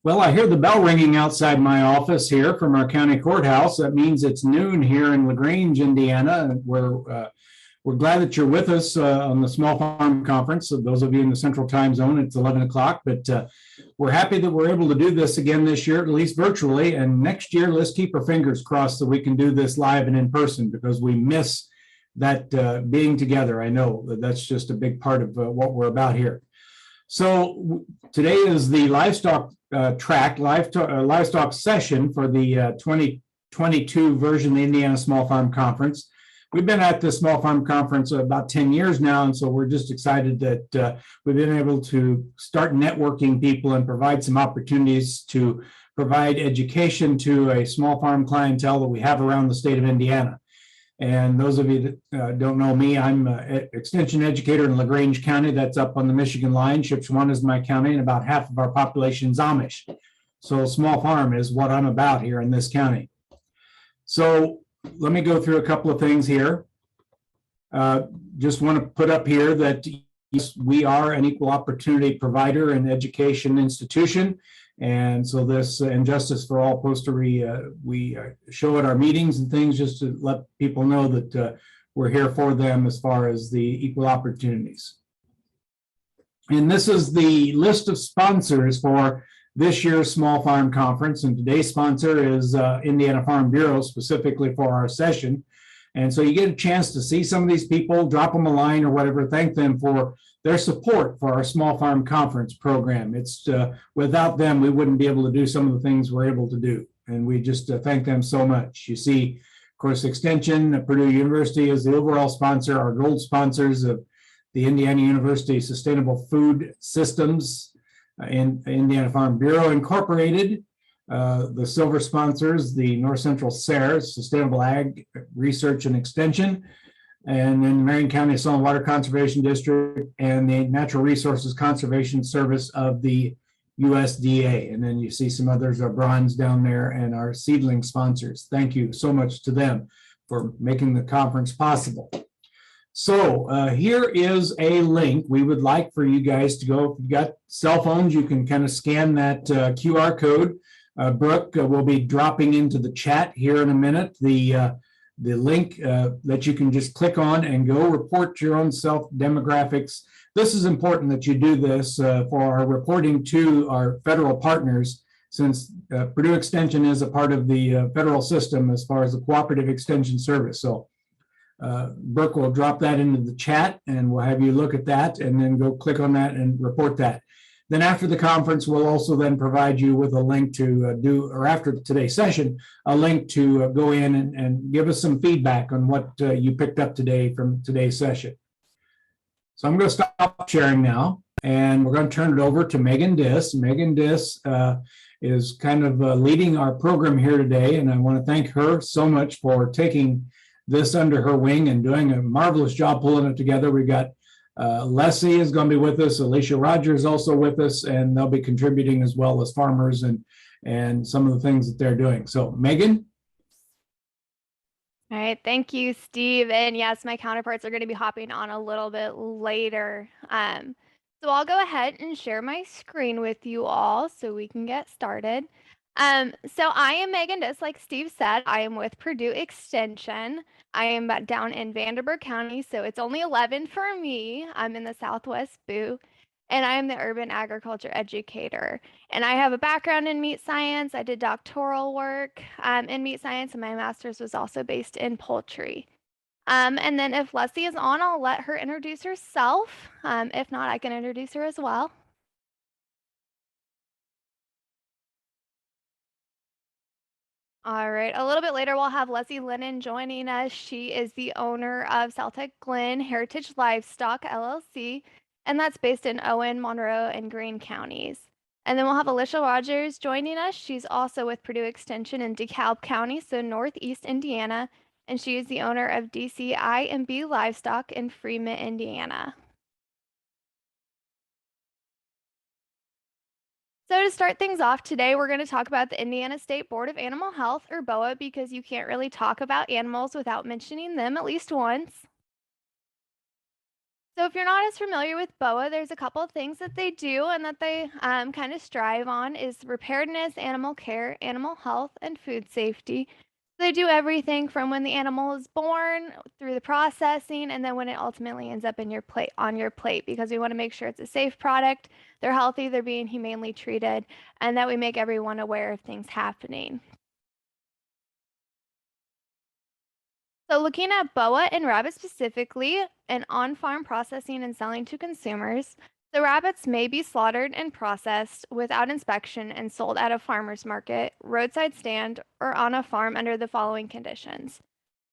Well, I hear the bell ringing outside my office here from our county courthouse. That means it's noon here in LaGrange, Indiana. And we're glad that you're with us on the Small Farm Conference. So those of you in the Central Time Zone, it's 11 o'clock, but we're happy that we're able to do this again this year, at least virtually. And next year, let's keep our fingers crossed that we can do this live and in person, because we miss that being together. I know that's just a big part of what we're about here. So today is the livestock livestock session for the 2022 version of the Indiana Small Farm Conference. We've been at the Small Farm Conference about 10 years now, and so we're just excited that we've been able to start networking people and provide some opportunities to provide education to a small farm clientele that we have around the state of Indiana. And those of you that don't know me, I'm an extension educator in LaGrange County. That's up on the Michigan line. Shipshewana is my county, and about half of our population is Amish. So small farm is what I'm about here in this county. So let me go through a couple of things here. Just want to put up here that yes, we are an equal opportunity provider and education institution. And so this Injustice for All poster we show at our meetings and things just to let people know that we're here for them as far as the equal opportunities. And this is the list of sponsors for this year's Small Farm Conference. And today's sponsor is Indiana Farm Bureau, specifically for our session. And so you get a chance to see some of these people, drop them a line or whatever, thank them for their support for our Small Farm Conference program. It's without them, we wouldn't be able to do some of the things we're able to do. And we just thank them so much. You see, of course, Extension, Purdue University is the overall sponsor, our gold sponsors of the Indiana University Sustainable Food Systems and Indiana Farm Bureau Incorporated. The silver sponsors, the North Central SARES, Sustainable Ag Research and Extension, and then Marion County Soil and Water Conservation District, and the Natural Resources Conservation Service of the USDA. And then you see some others are bronze down there, and our seedling sponsors. Thank you so much to them for making the conference possible. So here is a link we would like for you guys to go. If you've got cell phones, you can kind of scan that QR code. Brooke will be dropping into the chat here in a minute the link that you can just click on and go report your own self demographics. This is important that you do this for our reporting to our federal partners, since Purdue Extension is a part of the federal system as far as the Cooperative Extension Service. So Brooke will drop that into the chat, and we'll have you look at that and then go click on that and report that. Then after the conference, we'll also then provide you with a link to or after today's session, a link to go in and give us some feedback on what you picked up today from today's session. So I'm going to stop sharing now, and we're going to turn it over to Megan Diss. Megan Diss is kind of leading our program here today, and I want to thank her so much for taking this under her wing and doing a marvelous job pulling it together. We've got Leslie is going to be with us. Alicia Rogers also with us, and they'll be contributing as well as farmers and some of the things that they're doing. So Megan. All right, thank you, Steve. And yes, my counterparts are going to be hopping on a little bit later. So I'll go ahead and share my screen with you all so we can get started. So I am Megan Diss, like Steve said. I am with Purdue Extension. I am down in Vanderburgh County, so it's only 11 for me. I'm in the Southwest Boo, and I am the urban agriculture educator. And I have a background in meat science. I did doctoral work in meat science, and my master's was also based in poultry. And then if Leslie is on, I'll let her introduce herself. If not, I can introduce her as well. All right, a little bit later, we'll have Leslie Lennon joining us. She is the owner of Saltec Glen Heritage Livestock, LLC, and that's based in Owen, Monroe, and Greene counties. And then we'll have Alicia Rogers joining us. She's also with Purdue Extension in DeKalb County, so Northeast Indiana, and she is the owner of DCI&B Livestock in Freeman, Indiana. So to start things off today, we're going to talk about the Indiana State Board of Animal Health, or BOA, because you can't really talk about animals without mentioning them at least once. So if you're not as familiar with BOA, there's a couple of things that they do and that they kind of strive on is preparedness, animal care, animal health, and food safety. They do everything from when the animal is born through the processing and then when it ultimately ends up in your plate on your plate because we want to make sure it's a safe product, they're healthy, they're being humanely treated, and that we make everyone aware of things happening. So looking at boa and rabbit specifically, and on-farm processing and selling to consumers, the rabbits may be slaughtered and processed without inspection and sold at a farmer's market, roadside stand, or on a farm under the following conditions.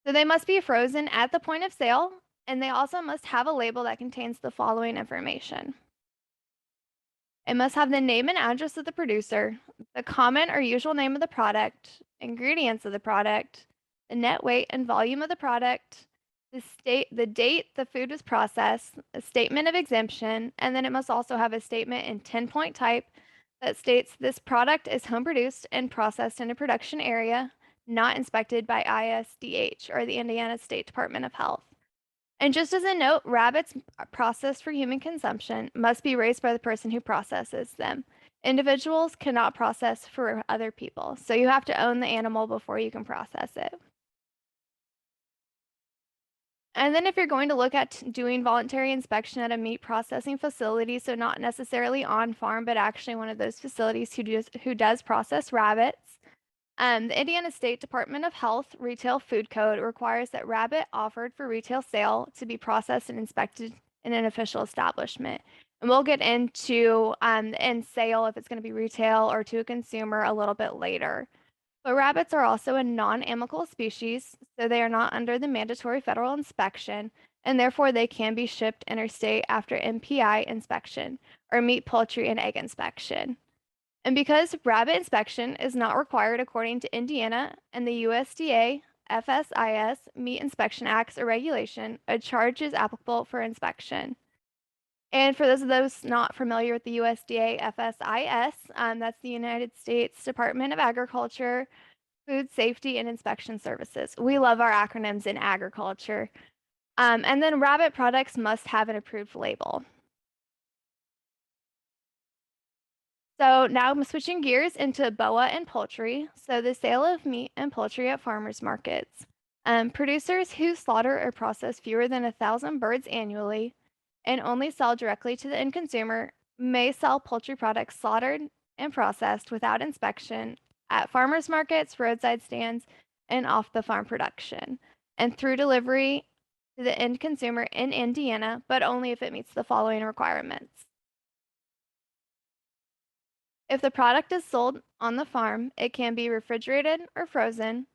So they must be frozen at the point of sale, and they also must have a label that contains the following information. It must have the name and address of the producer, the common or usual name of the product, ingredients of the product, the net weight and volume of the product, the date the food was processed, a statement of exemption, and then it must also have a statement in 10-point type that states this product is home produced and processed in a production area, not inspected by ISDH or the Indiana State Department of Health. And just as a note, rabbits processed for human consumption must be raised by the person who processes them. Individuals cannot process for other people, so you have to own the animal before you can process it. And then if you're going to look at doing voluntary inspection at a meat processing facility, so not necessarily on farm, but actually one of those facilities who does process rabbits, the Indiana State Department of Health Retail Food Code requires that rabbit offered for retail sale to be processed and inspected in an official establishment. And we'll get into the end sale if it's going to be retail or to a consumer a little bit later. But rabbits are also a non-amicable species, so they are not under the mandatory federal inspection, and therefore they can be shipped interstate after MPI inspection or meat, poultry, and egg inspection. And because rabbit inspection is not required according to Indiana and the USDA, FSIS, Meat Inspection Acts or regulation, a charge is applicable for inspection. And for those not familiar with the USDA FSIS, that's the United States Department of Agriculture, Food Safety and Inspection Services. We love our acronyms in agriculture. And then rabbit products must have an approved label. So now I'm switching gears into boa and poultry. So the sale of meat and poultry at farmers markets. Producers who slaughter or process fewer than 1,000 birds annually and only sell directly to the end consumer may sell poultry products slaughtered and processed without inspection at farmers markets, roadside stands, and off the farm production, and through delivery to the end consumer in Indiana, but only if it meets the following requirements. If the product is sold on the farm, it can be refrigerated or frozen.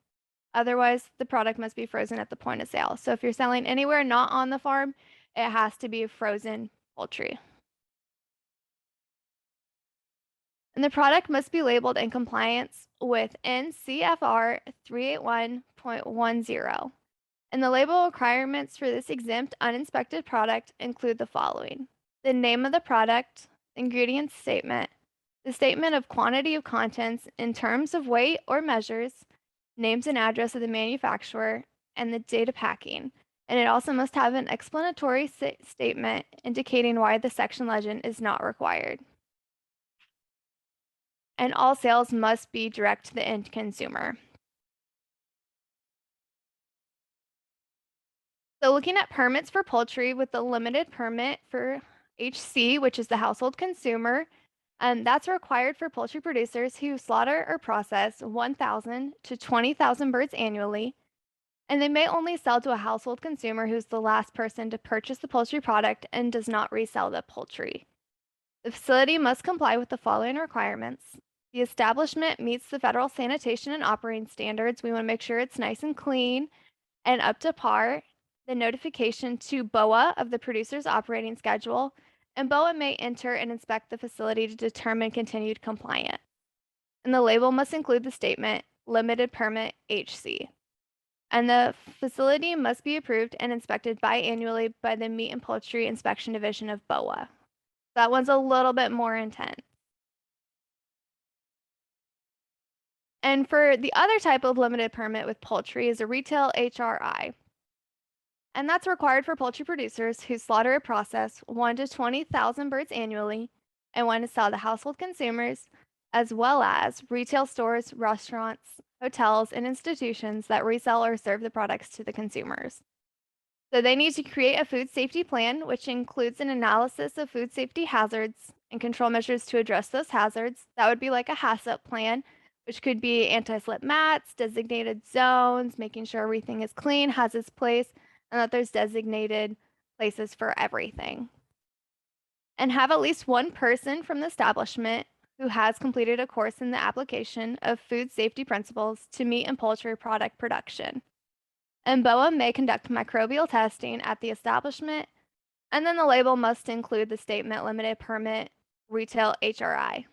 Otherwise, the product must be frozen at the point of sale. So if you're selling anywhere not on the farm, it has to be frozen poultry. And the product must be labeled in compliance with NCFR 381.10. And the label requirements for this exempt uninspected product include the following: the name of the product, ingredients statement, the statement of quantity of contents in terms of weight or measures, names and address of the manufacturer, and the date of packing. And it also must have an explanatory statement indicating why the section legend is not required. And all sales must be direct to the end consumer. So looking at permits for poultry with the limited permit for HC, which is the household consumer, that's required for poultry producers who slaughter or process 1,000 to 20,000 birds annually, and they may only sell to a household consumer who's the last person to purchase the poultry product and does not resell the poultry. The facility must comply with the following requirements. The establishment meets the federal sanitation and operating standards. We want to make sure it's nice and clean and up to par. The notification to BOA of the producer's operating schedule, and BOA may enter and inspect the facility to determine continued compliance. And the label must include the statement, limited permit HC. And the facility must be approved and inspected biannually by the Meat and Poultry Inspection Division of BOA. That one's a little bit more intense. And for the other type of limited permit with poultry is a retail HRI. And that's required for poultry producers who slaughter or process 1 to 20,000 birds annually and want to sell to household consumers, as well as retail stores, restaurants, hotels, and institutions that resell or serve the products to the consumers. So they need to create a food safety plan, which includes an analysis of food safety hazards and control measures to address those hazards. That would be like a HACCP plan, which could be anti-slip mats, designated zones, making sure everything is clean, has its place, and that there's designated places for everything. And have at least one person from the establishment who has completed a course in the application of food safety principles to meat and poultry product production. And BOA may conduct microbial testing at the establishment, and then the label must include the statement limited permit retail HRI.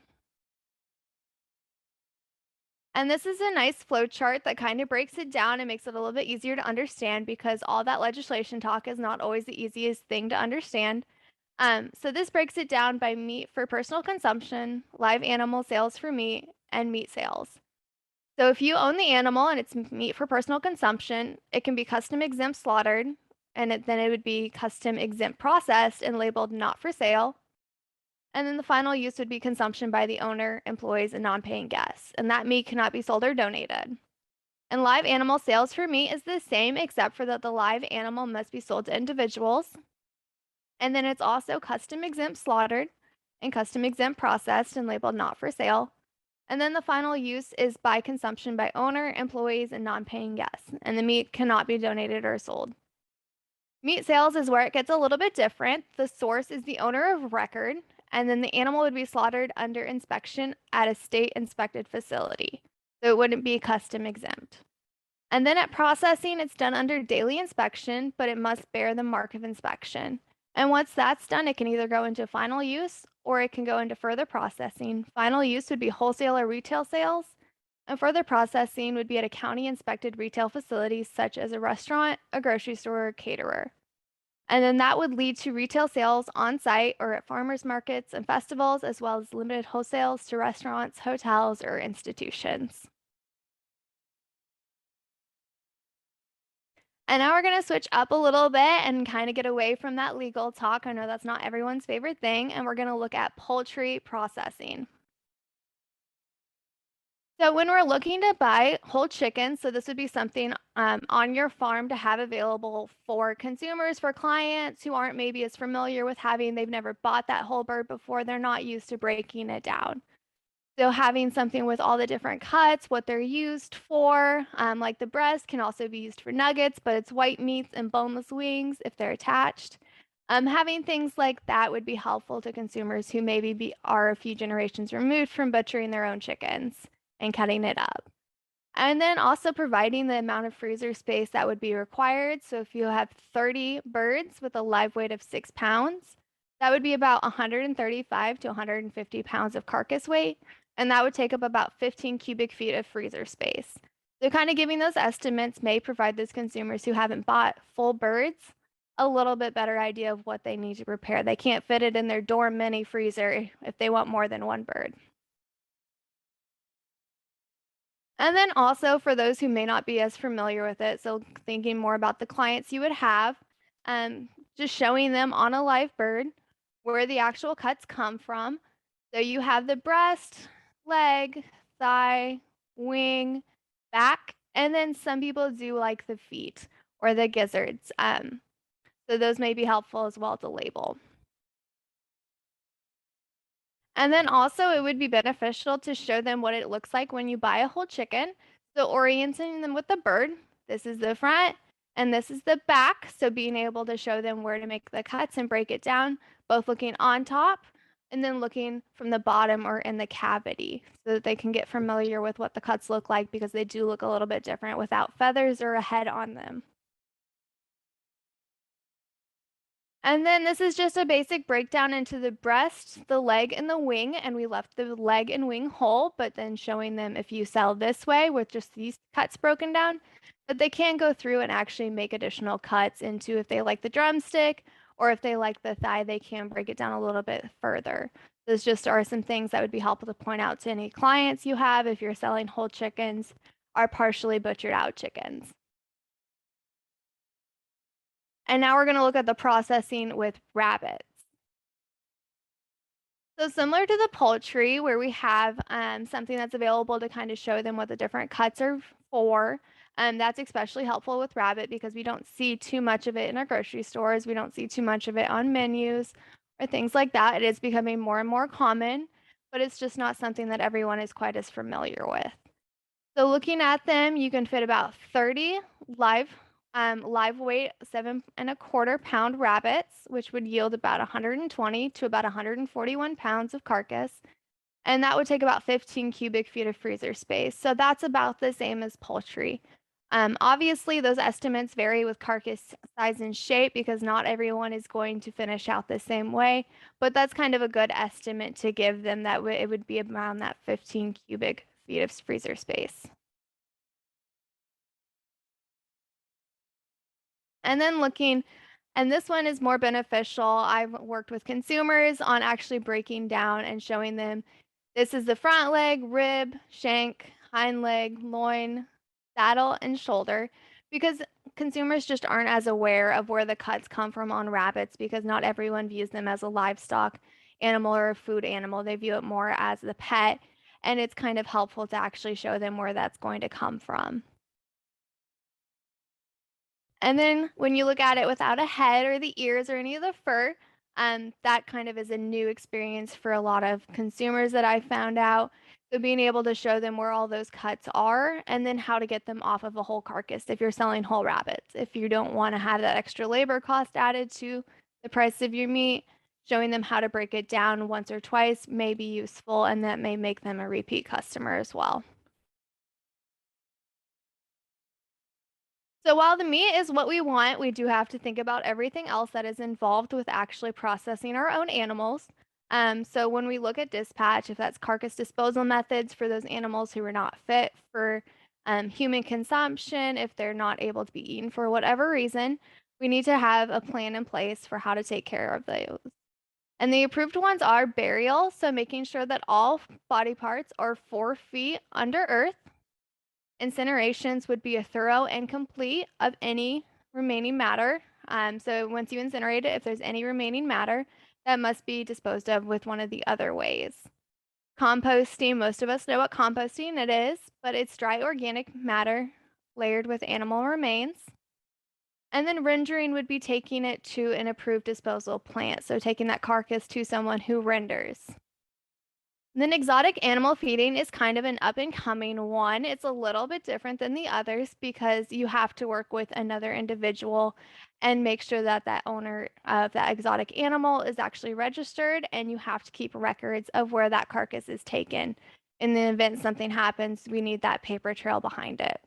And this is a nice flow chart that kind of breaks it down and makes it a little bit easier to understand because all that legislation talk is not always the easiest thing to understand. So this breaks it down by meat for personal consumption, live animal sales for meat, and meat sales. So if you own the animal and it's meat for personal consumption, it can be custom exempt slaughtered, and then it would be custom exempt processed and labeled not for sale. And then the final use would be consumption by the owner, employees, and non-paying guests. And that meat cannot be sold or donated. And live animal sales for meat is the same, except for that the live animal must be sold to individuals. And then it's also custom exempt slaughtered and custom exempt processed and labeled not for sale. And then the final use is by consumption by owner, employees, and non-paying guests. And the meat cannot be donated or sold. Meat sales is where it gets a little bit different. The source is the owner of record, and then the animal would be slaughtered under inspection at a state inspected facility. So it wouldn't be custom exempt. And then at processing, it's done under daily inspection, but it must bear the mark of inspection. And once that's done, it can either go into final use or it can go into further processing. Final use would be wholesale or retail sales, and further processing would be at a county inspected retail facility such as a restaurant, a grocery store, or caterer. And then that would lead to retail sales on site or at farmers markets and festivals, as well as limited wholesales to restaurants, hotels, or institutions. And now we're going to switch up a little bit and kind of get away from that legal talk. I know that's not everyone's favorite thing. And we're going to look at poultry processing. So when we're looking to buy whole chickens, so this would be something on your farm to have available for consumers, for clients who aren't maybe as familiar with they've never bought that whole bird before, they're not used to breaking it down. So having something with all the different cuts, what they're used for, like the breast can also be used for nuggets, but it's white meats and boneless wings if they're attached. Having things like that would be helpful to consumers who maybe are a few generations removed from butchering their own chickens and cutting it up. And then also providing the amount of freezer space that would be required. So if you have 30 birds with a live weight of 6 pounds, that would be about 135 to 150 pounds of carcass weight. And that would take up about 15 cubic feet of freezer space. So kind of giving those estimates may provide those consumers who haven't bought full birds a little bit better idea of what they need to prepare. They can't fit it in their dorm mini freezer if they want more than one bird. And then also for those who may not be as familiar with it, so thinking more about the clients you would have, just showing them on a live bird where the actual cuts come from. So you have the breast, leg, thigh, wing, back, and then some people do like the feet or the gizzards. So those may be helpful as well to label. And then also it would be beneficial to show them what it looks like when you buy a whole chicken. So orienting them with the bird, this is the front and this is the back. So being able to show them where to make the cuts and break it down, both looking on top and then looking from the bottom or in the cavity so that they can get familiar with what the cuts look like because they do look a little bit different without feathers or a head on them. And then this is just a basic breakdown into the breast, the leg, and the wing. And we left the leg and wing whole, but then showing them if you sell this way with just these cuts broken down, that they can go through and actually make additional cuts into if they like the drumstick or if they like the thigh, they can break it down a little bit further. Those just are some things that would be helpful to point out to any clients you have if you're selling whole chickens or partially butchered out chickens. And now we're going to look at the processing with rabbits. So similar to the poultry, where we have something that's available to kind of show them what the different cuts are for. That's especially helpful with rabbit because we don't see too much of it in our grocery stores. We don't see too much of it on menus or things like that. It is becoming more and more common, but it's just not something that everyone is quite as familiar with. So looking at them, you can fit about 30 live live weight 7.25 pound rabbits, which would yield about 120 to about 141 pounds of carcass. And that would take about 15 cubic feet of freezer space. So that's about the same as poultry. Obviously, those estimates vary with carcass size and shape because not everyone is going to finish out the same way. But that's kind of a good estimate to give them that it would be around that 15 cubic feet of freezer space. And then looking, and this one is more beneficial. I've worked with consumers on actually breaking down and showing them this is the front leg, rib, shank, hind leg, loin, saddle, and shoulder because consumers just aren't as aware of where the cuts come from on rabbits because not everyone views them as a livestock animal or a food animal. They view it more as the pet, and it's kind of helpful to actually show them where that's going to come from. And then when you look at it without a head or the ears or any of the fur, that kind of is a new experience for a lot of consumers that I found out. So being able to show them where all those cuts are and then how to get them off of a whole carcass if you're selling whole rabbits. If you don't want to have that extra labor cost added to the price of your meat, showing them how to break it down once or twice may be useful and that may make them a repeat customer as well. So while the meat is what we want, we do have to think about everything else that is involved with actually processing our own animals. So when we look at dispatch, if that's carcass disposal methods for those animals who are not fit for human consumption, if they're not able to be eaten for whatever reason, we need to have a plan in place for how to take care of those. And the approved ones are burial, so making sure that all body parts are 4 feet under earth. Incinerations would be a thorough and complete of any remaining matter. So once you incinerate it, if there's any remaining matter, that must be disposed of with one of the other ways. Composting, most of us know what composting it is, but it's dry organic matter layered with animal remains. And then rendering would be taking it to an approved disposal plant. So taking that carcass to someone who renders. Then exotic animal feeding is kind of an up and coming one. It's a little bit different than the others because you have to work with another individual and make sure that that owner of that exotic animal is actually registered, and you have to keep records of where that carcass is taken. In the event something happens, we need that paper trail behind it.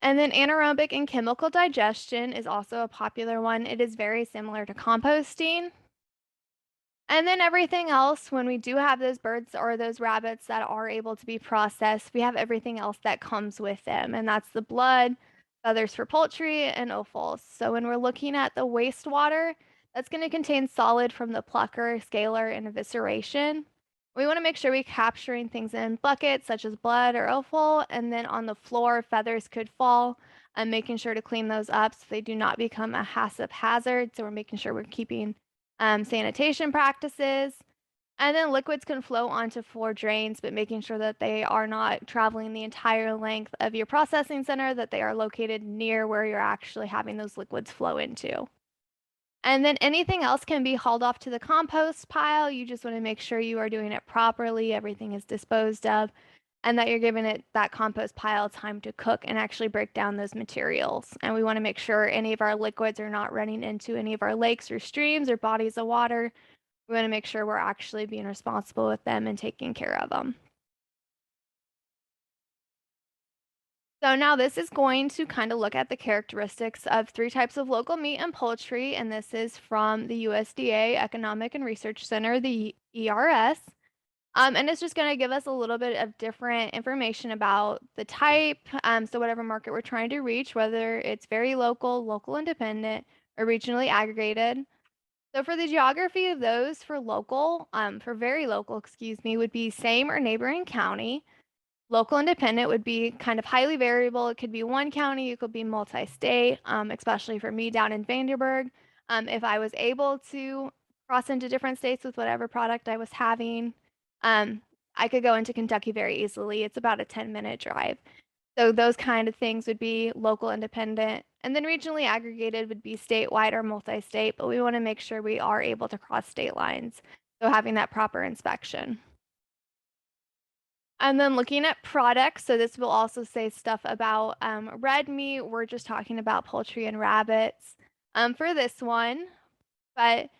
And then anaerobic and chemical digestion is also a popular one. It is very similar to composting. And then everything else, when we do have those birds or those rabbits that are able to be processed, we have everything else that comes with them, and that's the blood, feathers for poultry, and offals. So when we're looking at the wastewater, that's going to contain solid from the plucker, scalar, and evisceration. We want to make sure we're capturing things in buckets such as blood or offal, and then on the floor, feathers could fall, and making sure to clean those up so they do not become a HACCP hazard. So we're making sure we're keeping sanitation practices. And then liquids can flow onto floor drains, but making sure that they are not traveling the entire length of your processing center, that they are located near where you're actually having those liquids flow into. And then anything else can be hauled off to the compost pile. You just want to make sure you are doing it properly, everything is disposed of, and that you're giving it that compost pile time to cook and actually break down those materials. And we want to make sure any of our liquids are not running into any of our lakes or streams or bodies of water. We want to make sure we're actually being responsible with them and taking care of them. So now this is going to kind of look at the characteristics of 3 types of local meat and poultry, and this is from the USDA Economic and Research Center, the ERS. And it's just going to give us a little bit of different information about the type. So whatever market we're trying to reach, whether it's very local, local independent, or regionally aggregated. So for the geography of those for local, for very local, excuse me, would be same or neighboring county. Local independent would be kind of highly variable. It could be one county, it could be multi-state, especially for me down in Vanderburgh. If I was able to cross into different states with whatever product I was having, I could go into Kentucky very easily. It's about a 10-minute drive. So those kind of things would be local independent. And then regionally aggregated would be statewide or multi-state, but we want to make sure we are able to cross state lines. So having that proper inspection. And then looking at products, so this will also say stuff about red meat. We're just talking about poultry and rabbits for this one. But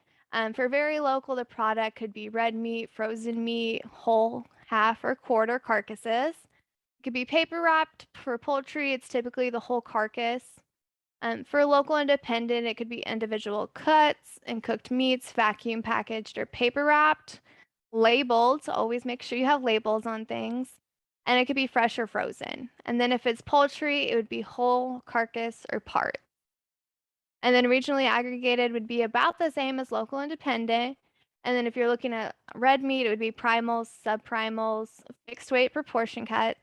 for very local, the product could be red meat, frozen meat, whole, half, or quarter carcasses. It could be paper wrapped. For poultry, it's typically the whole carcass. For local independent, it could be individual cuts and cooked meats, vacuum packaged or paper wrapped. Labeled, always make sure you have labels on things. And it could be fresh or frozen. And then if it's poultry, it would be whole, carcass, or part. And then regionally aggregated would be about the same as local independent. And then if you're looking at red meat, it would be primals, subprimals, fixed weight proportion cuts,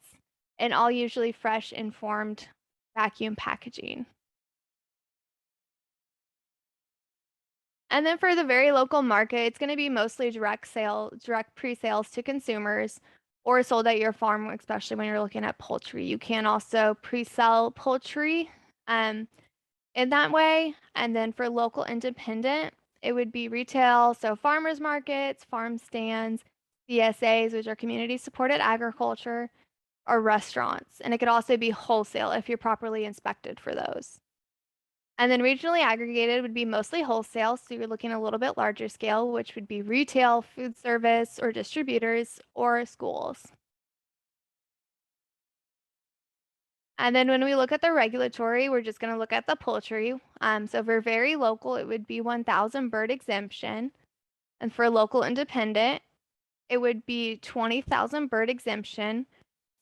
and all usually fresh, informed vacuum packaging. And then for the very local market, it's going to be mostly direct pre-sales to consumers or sold at your farm, especially when you're looking at poultry. You can also pre-sell poultry in that way. And then for local independent, it would be retail, so farmers markets, farm stands, CSAs, which are community supported agriculture, or restaurants. And it could also be wholesale if you're properly inspected for those. And then regionally aggregated would be mostly wholesale, so you're looking a little bit larger scale, which would be retail, food service, or distributors, or schools. And then when we look at the regulatory, we're just going to look at the poultry. So for very local, it would be 1,000 bird exemption. And for local independent, it would be 20,000 bird exemption,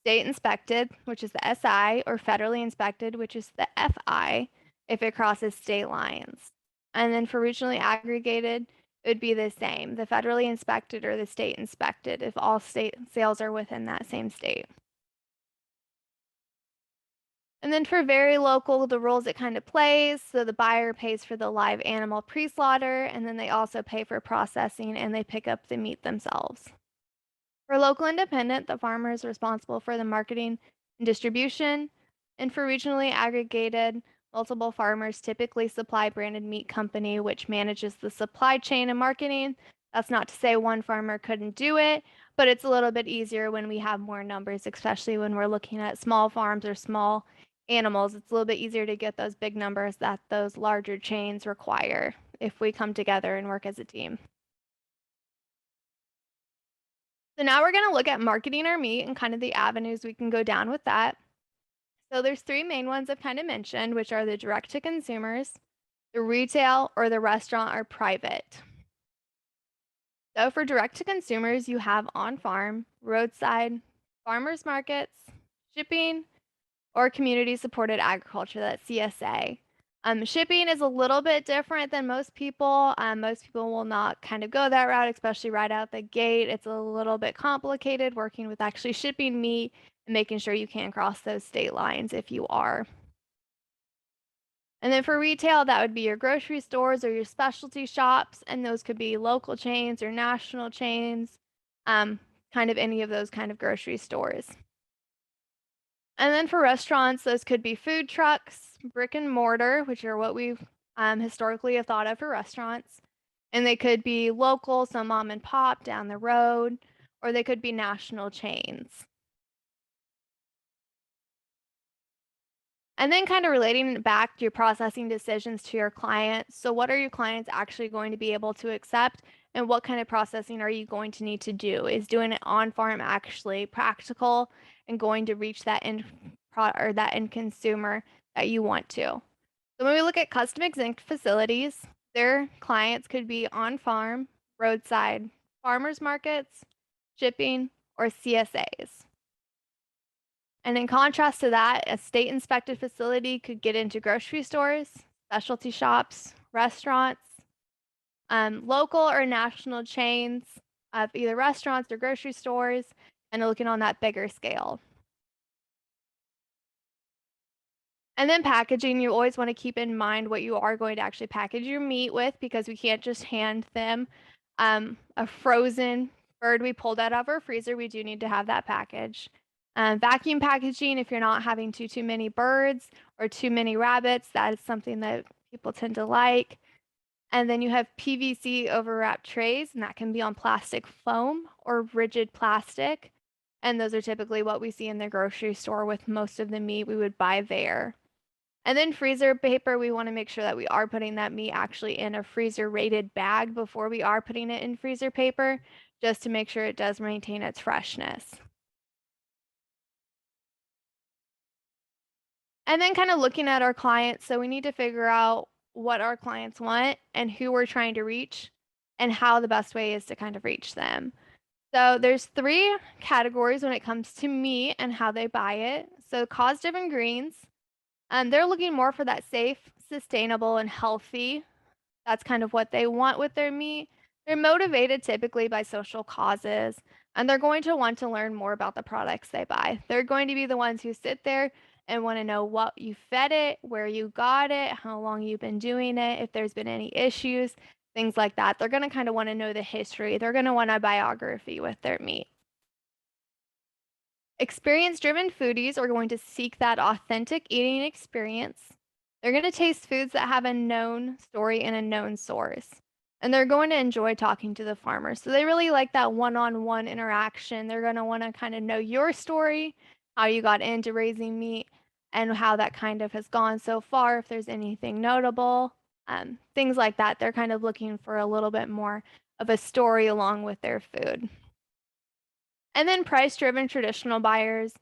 state inspected, which is the SI, or federally inspected, which is the FI, if it crosses state lines. And then for regionally aggregated, it would be the same, the federally inspected or the state inspected, if all state sales are within that same state. And then for very local, the roles it kind of plays. So the buyer pays for the live animal pre-slaughter, and then they also pay for processing and they pick up the meat themselves. For local independent, the farmer is responsible for the marketing and distribution. And for regionally aggregated, multiple farmers typically supply branded meat company, which manages the supply chain and marketing. That's not to say one farmer couldn't do it, but it's a little bit easier when we have more numbers, especially when we're looking at small farms or small animals. It's a little bit easier to get those big numbers that those larger chains require if we come together and work as a team. So now we're going to look at marketing our meat and kind of the avenues we can go down with that. So there's three main ones I've kind of mentioned, which are the direct to consumers, the retail, or the restaurant or private. So for direct to consumers, you have on farm, roadside, farmers markets, shipping, or community supported agriculture, that's CSA. Shipping is a little bit different than most people. Most people will not kind of go that route, especially right out the gate. It's a little bit complicated working with actually shipping meat and making sure you can cross those state lines if you are. And then for retail, that would be your grocery stores or your specialty shops, and those could be local chains or national chains, kind of any of those kind of grocery stores. And then for restaurants, those could be food trucks, brick and mortar, which are what we historically have thought of for restaurants. And they could be local, so mom and pop down the road, or they could be national chains. And then kind of relating it back to your processing decisions to your clients. So what are your clients actually going to be able to accept? And what kind of processing are you going to need to do? Is doing it on farm actually practical and going to reach that end consumer that you want to? So when we look at custom exempt facilities, their clients could be on farm, roadside, farmers markets, shipping, or CSAs. And in contrast to that, a state inspected facility could get into grocery stores, specialty shops, restaurants, local or national chains of either restaurants or grocery stores, and looking on that bigger scale. And then packaging, you always want to keep in mind what you are going to actually package your meat with, because we can't just hand them a frozen bird we pulled out of our freezer. We do need to have that package. Vacuum packaging, if you're not having too many birds or too many rabbits, that is something that people tend to like. And then you have PVC overwrap trays, and that can be on plastic foam or rigid plastic. And those are typically what we see in the grocery store with most of the meat we would buy there. And then freezer paper, we want to make sure that we are putting that meat actually in a freezer rated bag before we are putting it in freezer paper, just to make sure it does maintain its freshness. And then kind of looking at our clients, so we need to figure out what our clients want and who we're trying to reach and how the best way is to kind of reach them. So there's 3 categories when it comes to meat and how they buy it. So cost-driven greens, they're looking more for that safe, sustainable, and healthy. That's kind of what they want with their meat. They're motivated typically by social causes, and they're going to want to learn more about the products they buy. They're going to be the ones who sit there and want to know what you fed it, where you got it, how long you've been doing it, if there's been any issues, things like that. They're going to kind of want to know the history. They're going to want a biography with their meat. Experience-driven foodies are going to seek that authentic eating experience. They're going to taste foods that have a known story and a known source. And they're going to enjoy talking to the farmer. So they really like that one-on-one interaction. They're going to want to kind of know your story, how you got into raising meat, and how that kind of has gone so far, if there's anything notable, things like that. They're kind of looking for a little bit more of a story along with their food. And then price-driven traditional buyers.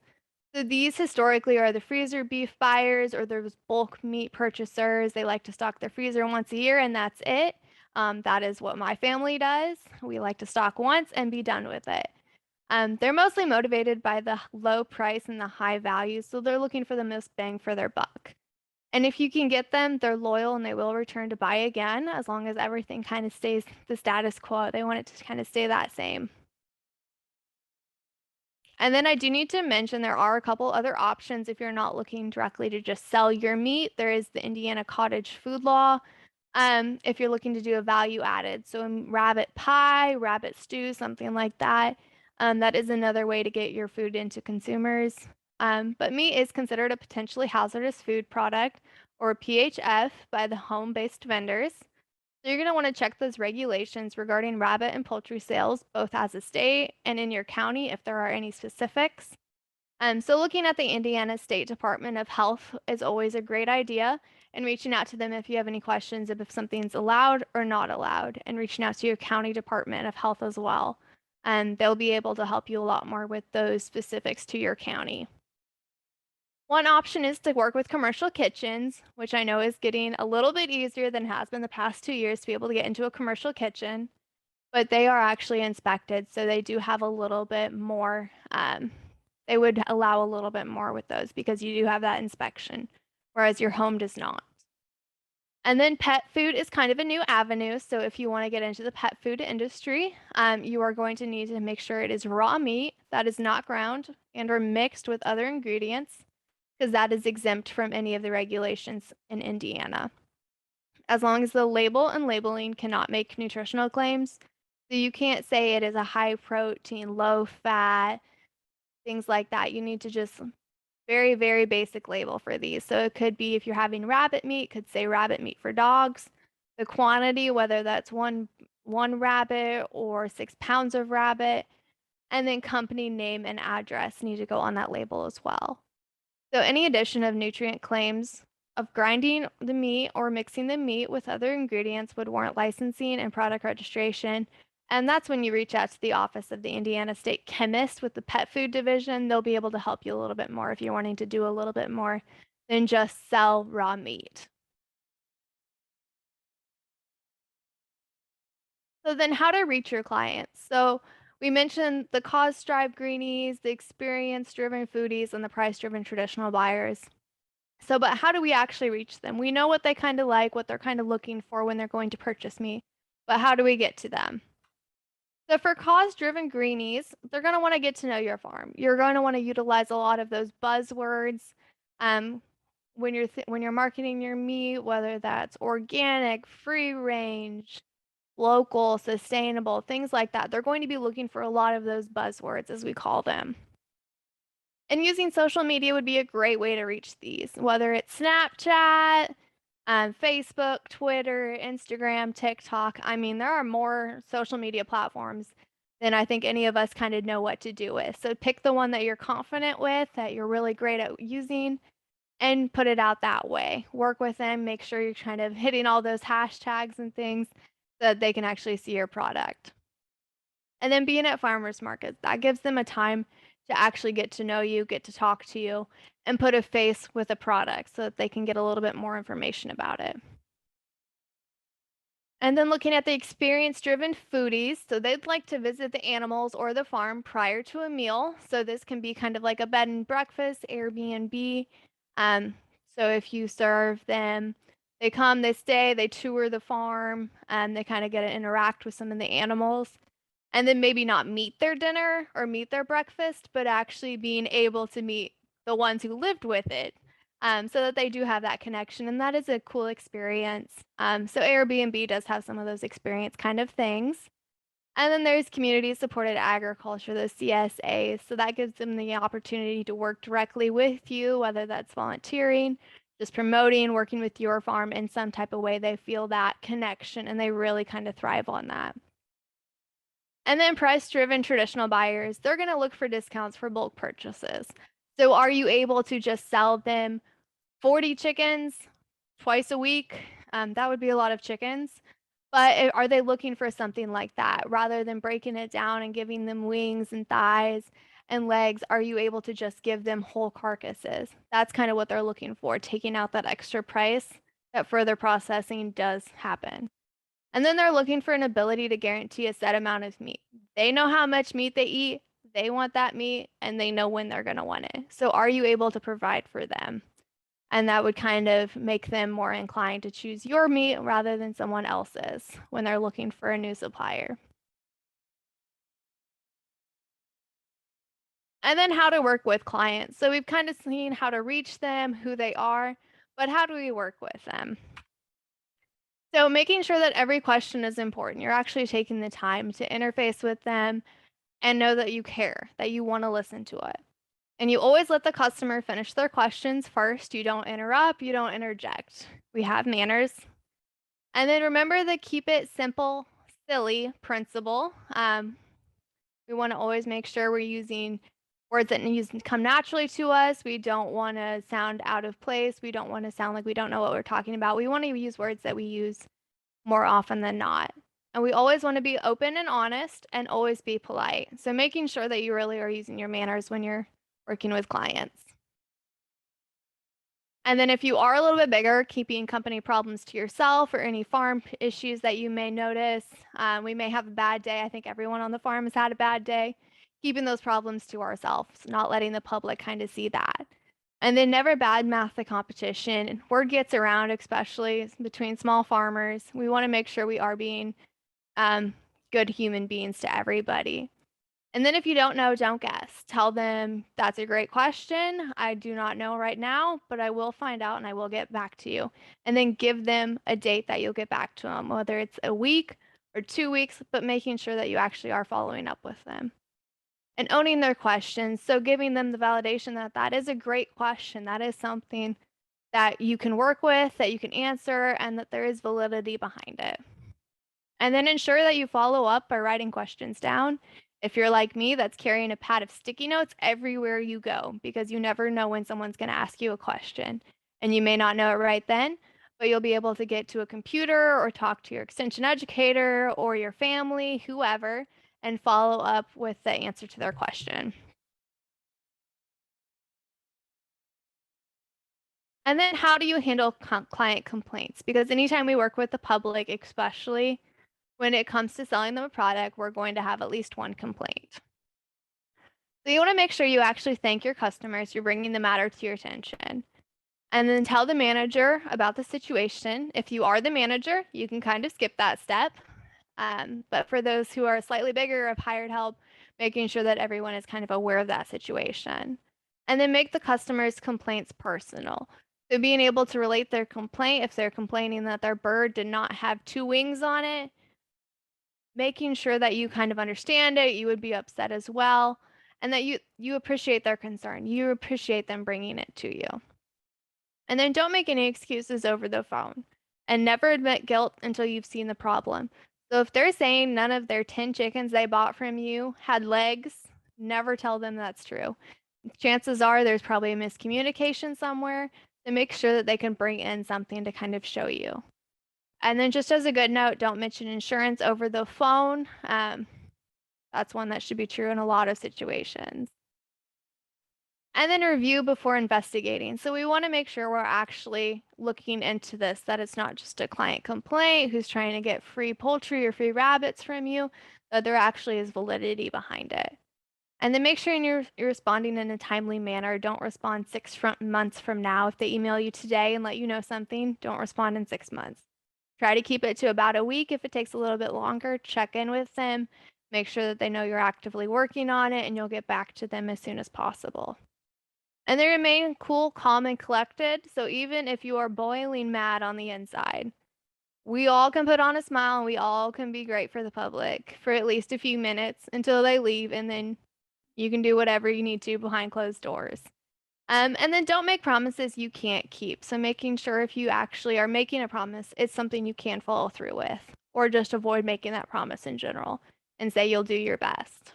So these historically are the freezer beef buyers or those bulk meat purchasers. They like to stock their freezer once a year and that's it. That is what my family does. We like to stock once and be done with it. They're mostly motivated by the low price and the high value, so they're looking for the most bang for their buck. And if you can get them, they're loyal and they will return to buy again as long as everything kind of stays the status quo. They want it to kind of stay that same. And then I do need to mention there are a couple other options if you're not looking directly to just sell your meat. There is the Indiana Cottage Food Law. If you're looking to do a value added, so rabbit pie, rabbit stew, something like that. That is another way to get your food into consumers. But meat is considered a potentially hazardous food product, or PHF, by the home-based vendors. So you're going to want to check those regulations regarding rabbit and poultry sales, both as a state and in your county if there are any specifics. So looking at the Indiana State Department of Health is always a great idea, and reaching out to them if you have any questions if something's allowed or not allowed, and reaching out to your county Department of Health as well. And they'll be able to help you a lot more with those specifics to your county. One option is to work with commercial kitchens, which I know is getting a little bit easier than it has been the past 2 years to be able to get into a commercial kitchen, but they are actually inspected, so they do have a little bit more, they would allow a little bit more with those because you do have that inspection, whereas your home does not. And then pet food is kind of a new avenue. So if you want to get into the pet food industry, you are going to need to make sure it is raw meat that is not ground and or mixed with other ingredients, because that is exempt from any of the regulations in Indiana. As long as the label and labeling cannot make nutritional claims, so you can't say it is a high protein, low fat, things like that. You need to just very, very basic label for these. So it could be if you're having rabbit meat, could say rabbit meat for dogs. The quantity, whether that's one rabbit or 6 pounds of rabbit, and then company name and address need to go on that label as well. So any addition of nutrient claims of grinding the meat or mixing the meat with other ingredients would warrant licensing and product registration. And that's when you reach out to the office of the Indiana State Chemist with the pet food division. They'll be able to help you a little bit more if you're wanting to do a little bit more than just sell raw meat. So then how to reach your clients. So we mentioned the cause drive greenies, the experience driven foodies, and the price driven traditional buyers. So, but how do we actually reach them? We know what they kind of like, what they're kind of looking for when they're going to purchase meat, but how do we get to them? So for cause-driven greenies, they're going to want to get to know your farm. You're going to want to utilize a lot of those buzzwords. when you're marketing your meat, whether that's organic, free range, local, sustainable, things like that. They're going to be looking for a lot of those buzzwords, as we call them. And using social media would be a great way to reach these, whether it's Snapchat, Facebook, Twitter, Instagram, TikTok. I mean, there are more social media platforms than I think any of us kind of know what to do with. So pick the one that you're confident with, that you're really great at using, and put it out that way. Work with them, make sure you're kind of hitting all those hashtags and things so that they can actually see your product. And then being at farmers markets, that gives them a time to actually get to know you, get to talk to you, and put a face with a product so that they can get a little bit more information about it. And then looking at the experience driven foodies, so they'd like to visit the animals or the farm prior to a meal. So this can be kind of like a bed and breakfast, Airbnb. Um, so if you serve them, they come, they stay, they tour the farm, and they kind of get to interact with some of the animals. And then maybe not meet their dinner or meet their breakfast, but actually being able to meet the ones who lived with it, so that they do have that connection. And that is a cool experience. So Airbnb does have some of those experience kind of things. And then there's community supported agriculture, those CSAs. So that gives them the opportunity to work directly with you, whether that's volunteering, just promoting, working with your farm in some type of way. They feel that connection and they really kind of thrive on that. And then price-driven traditional buyers, they're going to look for discounts for bulk purchases. So are you able to just sell them 40 chickens twice a week? That would be a lot of chickens. But are they looking for something like that rather than breaking it down and giving them wings and thighs and legs? Are you able to just give them whole carcasses? That's kind of what they're looking for, taking out that extra price that further processing does happen. And then they're looking for an ability to guarantee a set amount of meat. They know how much meat they eat, they want that meat, and they know when they're going to want it. So, are you able to provide for them? And that would kind of make them more inclined to choose your meat rather than someone else's when they're looking for a new supplier. And then how to work with clients. So, we've kind of seen how to reach them, who they are, but how do we work with them? So, making sure that every question is important. You're actually taking the time to interface with them and know that you care, that you want to listen to it. And you always let the customer finish their questions first. You don't interrupt, you don't interject. We have manners. And then remember the keep it simple, silly principle. We want to always make sure we're using words that come naturally to us. We don't want to sound out of place. We don't want to sound like we don't know what we're talking about. We want to use words that we use more often than not. And we always want to be open and honest and always be polite. So making sure that you really are using your manners when you're working with clients. And then if you are a little bit bigger, keeping company problems to yourself or any farm issues that you may notice. We may have a bad day. I think everyone on the farm has had a bad day. Keeping those problems to ourselves, not letting the public kind of see that. And then never badmouth the competition. Word gets around, especially between small farmers. We want to make sure we are being good human beings to everybody. And then if you don't know, don't guess. Tell them that's a great question. I do not know right now, but I will find out and I will get back to you. And then give them a date that you'll get back to them, whether it's a week or 2 weeks, but making sure that you actually are following up with them and owning their questions. So giving them the validation that that is a great question. That is something that you can work with, that you can answer, and that there is validity behind it. And then ensure that you follow up by writing questions down. If you're like me, that's carrying a pad of sticky notes everywhere you go because you never know when someone's going to ask you a question. And you may not know it right then, but you'll be able to get to a computer or talk to your extension educator or your family, whoever, and follow up with the answer to their question. And then how do you handle client complaints? Because anytime we work with the public, especially when it comes to selling them a product, we're going to have at least one complaint. So you want to make sure you actually thank your customers, you're bringing the matter to your attention. And then tell the manager about the situation. If you are the manager, you can kind of skip that step. But for those who are slightly bigger or have hired help, making sure that everyone is kind of aware of that situation. And then make the customer's complaints personal. So being able to relate their complaint, if they're complaining that their bird did not have 2 wings on it, making sure that you kind of understand it, you would be upset as well, and that you appreciate their concern. You appreciate them bringing it to you. And then don't make any excuses over the phone and never admit guilt until you've seen the problem. So if they're saying none of their 10 chickens they bought from you had legs, never tell them that's true. Chances are there's probably a miscommunication somewhere, to make sure that they can bring in something to kind of show you. And then just as a good note, don't mention insurance over the phone. That's one that should be true in a lot of situations. And then review before investigating. So we want to make sure we're actually looking into this, that it's not just a client complaint who's trying to get free poultry or free rabbits from you, that there actually is validity behind it. And then make sure you're responding in a timely manner. Don't respond months from now. If they email you today and let you know something, don't respond in 6 months. Try to keep it to about a week. If it takes a little bit longer, check in with them. Make sure that they know you're actively working on it, and you'll get back to them as soon as possible. And they remain cool, calm, and collected. So even if you are boiling mad on the inside, we all can put on a smile and we all can be great for the public for at least a few minutes until they leave, and then you can do whatever you need to behind closed doors. And then don't make promises you can't keep. So making sure if you actually are making a promise, it's something you can follow through with, or just avoid making that promise in general and say you'll do your best.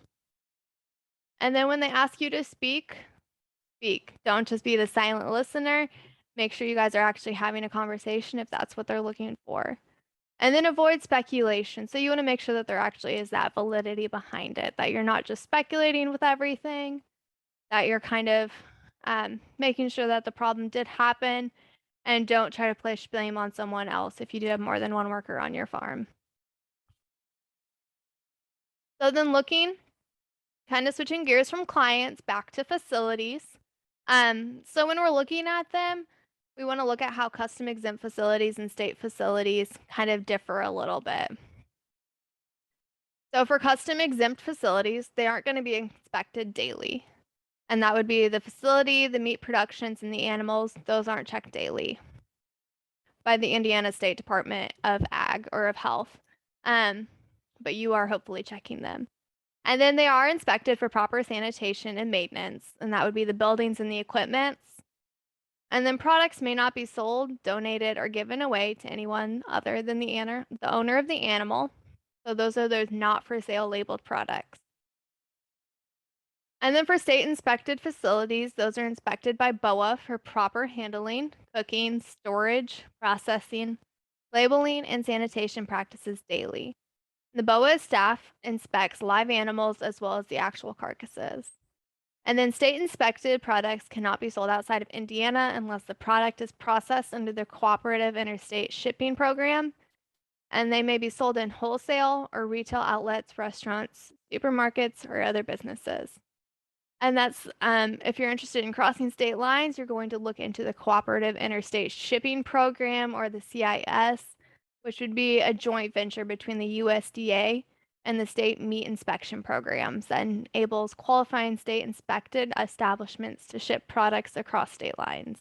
And then when they ask you to speak, speak. Don't just be the silent listener. Make sure you guys are actually having a conversation if that's what they're looking for. And then avoid speculation. So you want to make sure that there actually is that validity behind it, that you're not just speculating with everything, that you're kind of making sure that the problem did happen, and don't try to place blame on someone else if you do have more than one worker on your farm. So then kind of switching gears from clients back to facilities. So when we're looking at them, we want to look at how custom exempt facilities and state facilities kind of differ a little bit. So for custom exempt facilities, they aren't going to be inspected daily. And that would be the facility, the meat productions, and the animals. Those aren't checked daily by the Indiana State Department of Ag or of Health. But you are hopefully checking them. And then they are inspected for proper sanitation and maintenance, and that would be the buildings and the equipment. And then products may not be sold, donated, or given away to anyone other than the owner of the animal. So those are those not for sale labeled products. And then for state inspected facilities, those are inspected by BOA for proper handling, cooking, storage, processing, labeling, and sanitation practices daily. The BOA staff inspects live animals as well as the actual carcasses. And then state inspected products cannot be sold outside of Indiana unless the product is processed under the Cooperative Interstate Shipping Program. And they may be sold in wholesale or retail outlets, restaurants, supermarkets, or other businesses. And that's if you're interested in crossing state lines, you're going to look into the Cooperative Interstate Shipping Program, or the CIS, which would be a joint venture between the USDA and the state meat inspection programs that enables qualifying state inspected establishments to ship products across state lines.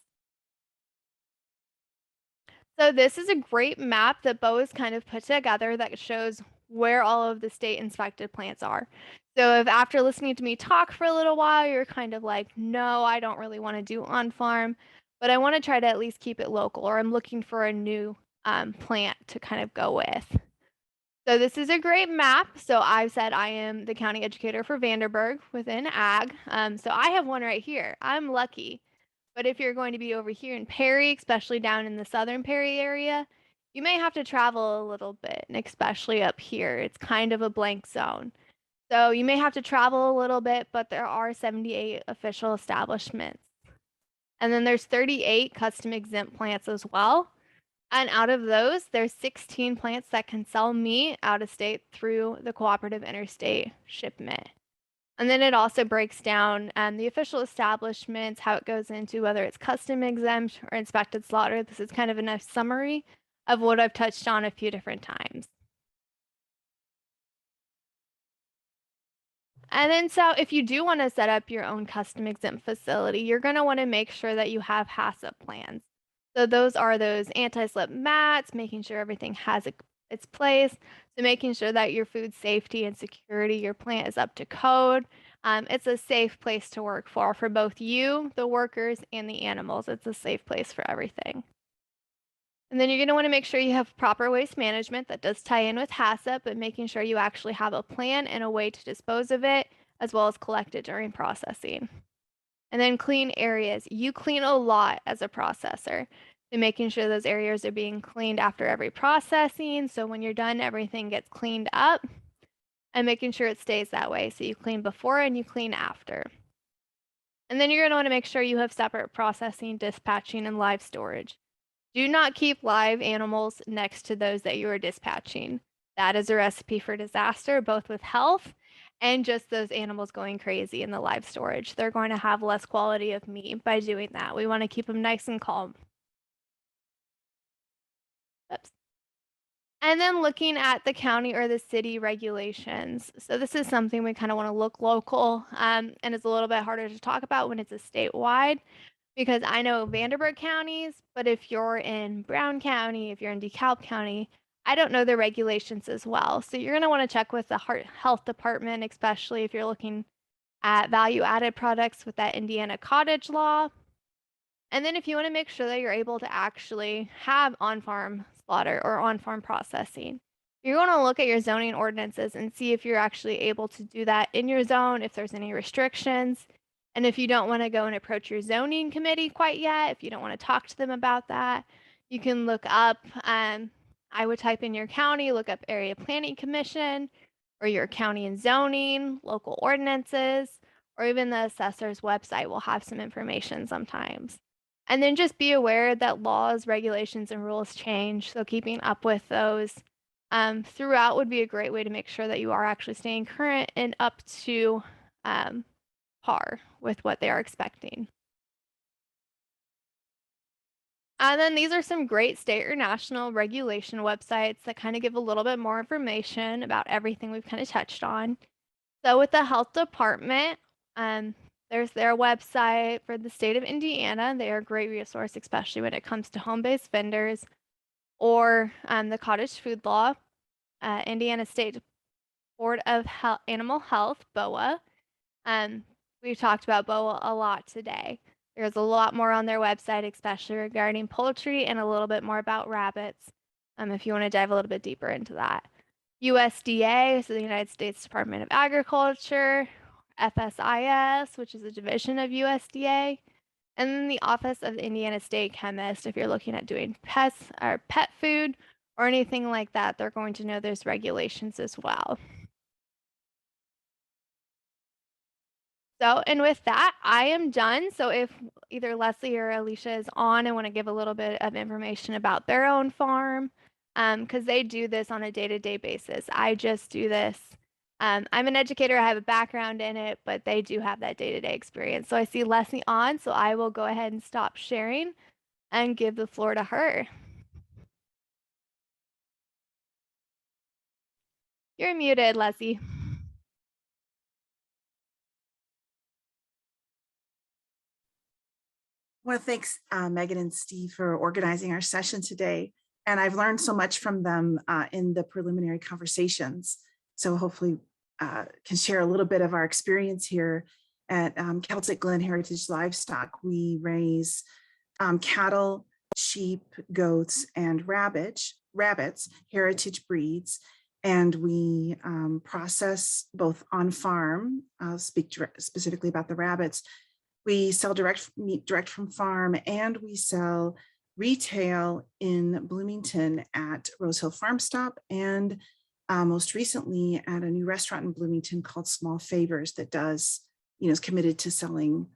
So this is a great map that Bo has kind of put together that shows where all of the state inspected plants are. So if after listening to me talk for a little while, you're kind of like, no, I don't really want to do on farm, but I want to try to at least keep it local, or I'm looking for a new plant to kind of go with. So this is a great map. So I've said I am the county educator for Vanderburgh within ag. So I have one right here. I'm lucky. But if you're going to be over here in Perry, especially down in the southern Perry area, you may have to travel a little bit, and especially up here. It's kind of a blank zone. So you may have to travel a little bit, but there are 78 official establishments. And then there's 38 custom exempt plants as well. And out of those, there's 16 plants that can sell meat out of state through the cooperative interstate shipment. And then it also breaks down the official establishments, how it goes into whether it's custom exempt or inspected slaughter. This is kind of a nice summary of what I've touched on a few different times. And then so if you do want to set up your own custom exempt facility, you're going to want to make sure that you have HACCP plans. So those are those anti-slip mats, making sure everything has its place. So making sure that your food safety and security, your plant is up to code. It's a safe place to work for both you, the workers, and the animals. It's a safe place for everything. And then you're going to want to make sure you have proper waste management that does tie in with HACCP, but making sure you actually have a plan and a way to dispose of it, as well as collect it during processing. And then clean areas. You clean a lot as a processor. So making sure those areas are being cleaned after every processing. So when you're done, everything gets cleaned up and making sure it stays that way. So you clean before and you clean after. And then you're going to want to make sure you have separate processing, dispatching, and live storage. Do not keep live animals next to those that you are dispatching. That is a recipe for disaster, both with health and just those animals going crazy in the live storage. They're going to have less quality of meat by doing that. We want to keep them nice and calm. Oops. And then looking at the county or the city regulations. So this is something we kind of want to look local, and it's a little bit harder to talk about when it's a statewide, because I know Vanderburgh counties, but if you're in Brown County, if you're in DeKalb County, I don't know the regulations as well. So you're going to want to check with the health department, especially if you're looking at value added products with that Indiana cottage law. And then if you want to make sure that you're able to actually have on-farm slaughter or on-farm processing, you're going to look at your zoning ordinances and see if you're actually able to do that in your zone, if there's any restrictions. And if you don't want to go and approach your zoning committee quite yet, if you don't want to talk to them about that, you can look up, I would type in your county, look up area planning commission or your county and zoning, local ordinances, or even the assessor's website will have some information sometimes. And then just be aware that laws, regulations, and rules change. So keeping up with those throughout would be a great way to make sure that you are actually staying current and up to par with what they are expecting. And then these are some great state or national regulation websites that kind of give a little bit more information about everything we've kind of touched on. So with the health department, there's their website for the state of Indiana. They are a great resource, especially when it comes to home-based vendors or the cottage food law, Indiana State Board of Animal Health, BOA. We've talked about BOA a lot today. There's a lot more on their website, especially regarding poultry and a little bit more about rabbits, if you want to dive a little bit deeper into that. USDA, so the United States Department of Agriculture, FSIS, which is a division of USDA, and then the Office of the Indiana State Chemist. If you're looking at doing pets or pet food or anything like that, they're going to know those regulations as well. So, and with that, I am done. So if either Leslie or Alicia is on and want to give a little bit of information about their own farm, because they do this on a day-to-day basis. I just do this. I'm an educator, I have a background in it, but they do have that day-to-day experience. So I see Leslie on, so I will go ahead and stop sharing and give the floor to her. You're muted, Leslie. Well, thanks, Megan and Steve, for organizing our session today. And I've learned so much from them in the preliminary conversations. So hopefully can share a little bit of our experience here at Celtic Glen Heritage Livestock. We raise cattle, sheep, goats, and rabbits, heritage breeds. And we process both on farm. I'll speak specifically about the rabbits. We sell meat direct from farm, and we sell retail in Bloomington at Rose Hill Farm Stop, and most recently at a new restaurant in Bloomington called Small Favors that does, is committed to selling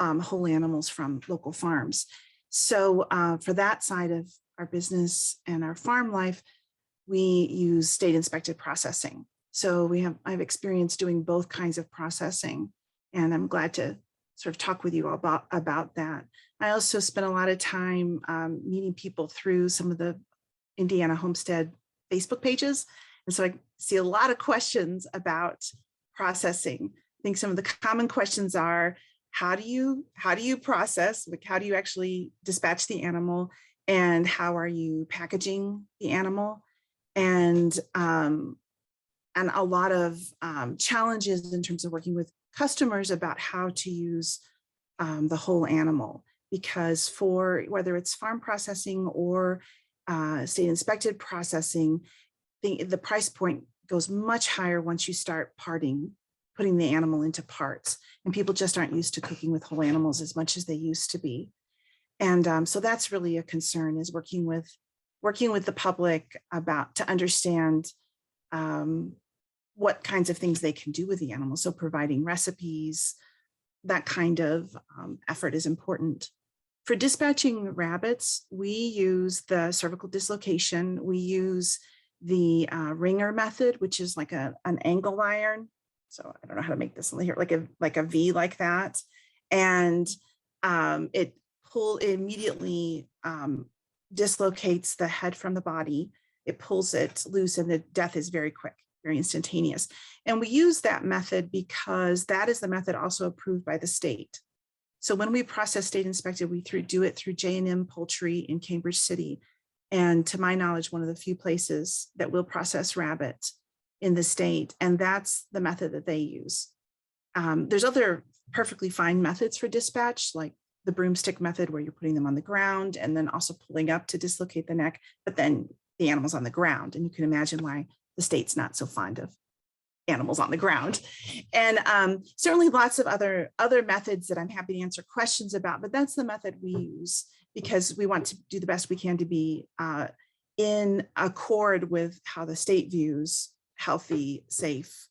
whole animals from local farms. So for that side of our business and our farm life, we use state inspected processing. So I've experience doing both kinds of processing, and I'm glad to sort of talk with you all about that. I also spent a lot of time meeting people through some of the Indiana Homestead Facebook pages. And so I see a lot of questions about processing. I think some of the common questions are, how do you process, like how do you actually dispatch the animal, and how are you packaging the animal, and a lot of challenges in terms of working with customers about how to use the whole animal, because for whether it's farm processing or state inspected processing, the price point goes much higher once you start putting the animal into parts, and people just aren't used to cooking with whole animals as much as they used to be. And so that's really a concern, is working with the public to understand what kinds of things they can do with the animal. So providing recipes, that kind of effort is important. For dispatching rabbits, we use the cervical dislocation. We use the ringer method, which is like an angle iron. So I don't know how to make this here, like a V like that. And it immediately dislocates the head from the body. It pulls it loose, and the death is very quick, very instantaneous. And we use that method because that is the method also approved by the state. So when we process state inspected, we do it through J&M Poultry in Cambridge City. And to my knowledge, one of the few places that will process rabbit in the state. And that's the method that they use. There's other perfectly fine methods for dispatch, like the broomstick method, where you're putting them on the ground and then also pulling up to dislocate the neck, but then the animal's on the ground. And you can imagine why the state's not so fond of animals on the ground. And certainly lots of other methods that I'm happy to answer questions about, but that's the method we use because we want to do the best we can to be in accord with how the state views healthy, safe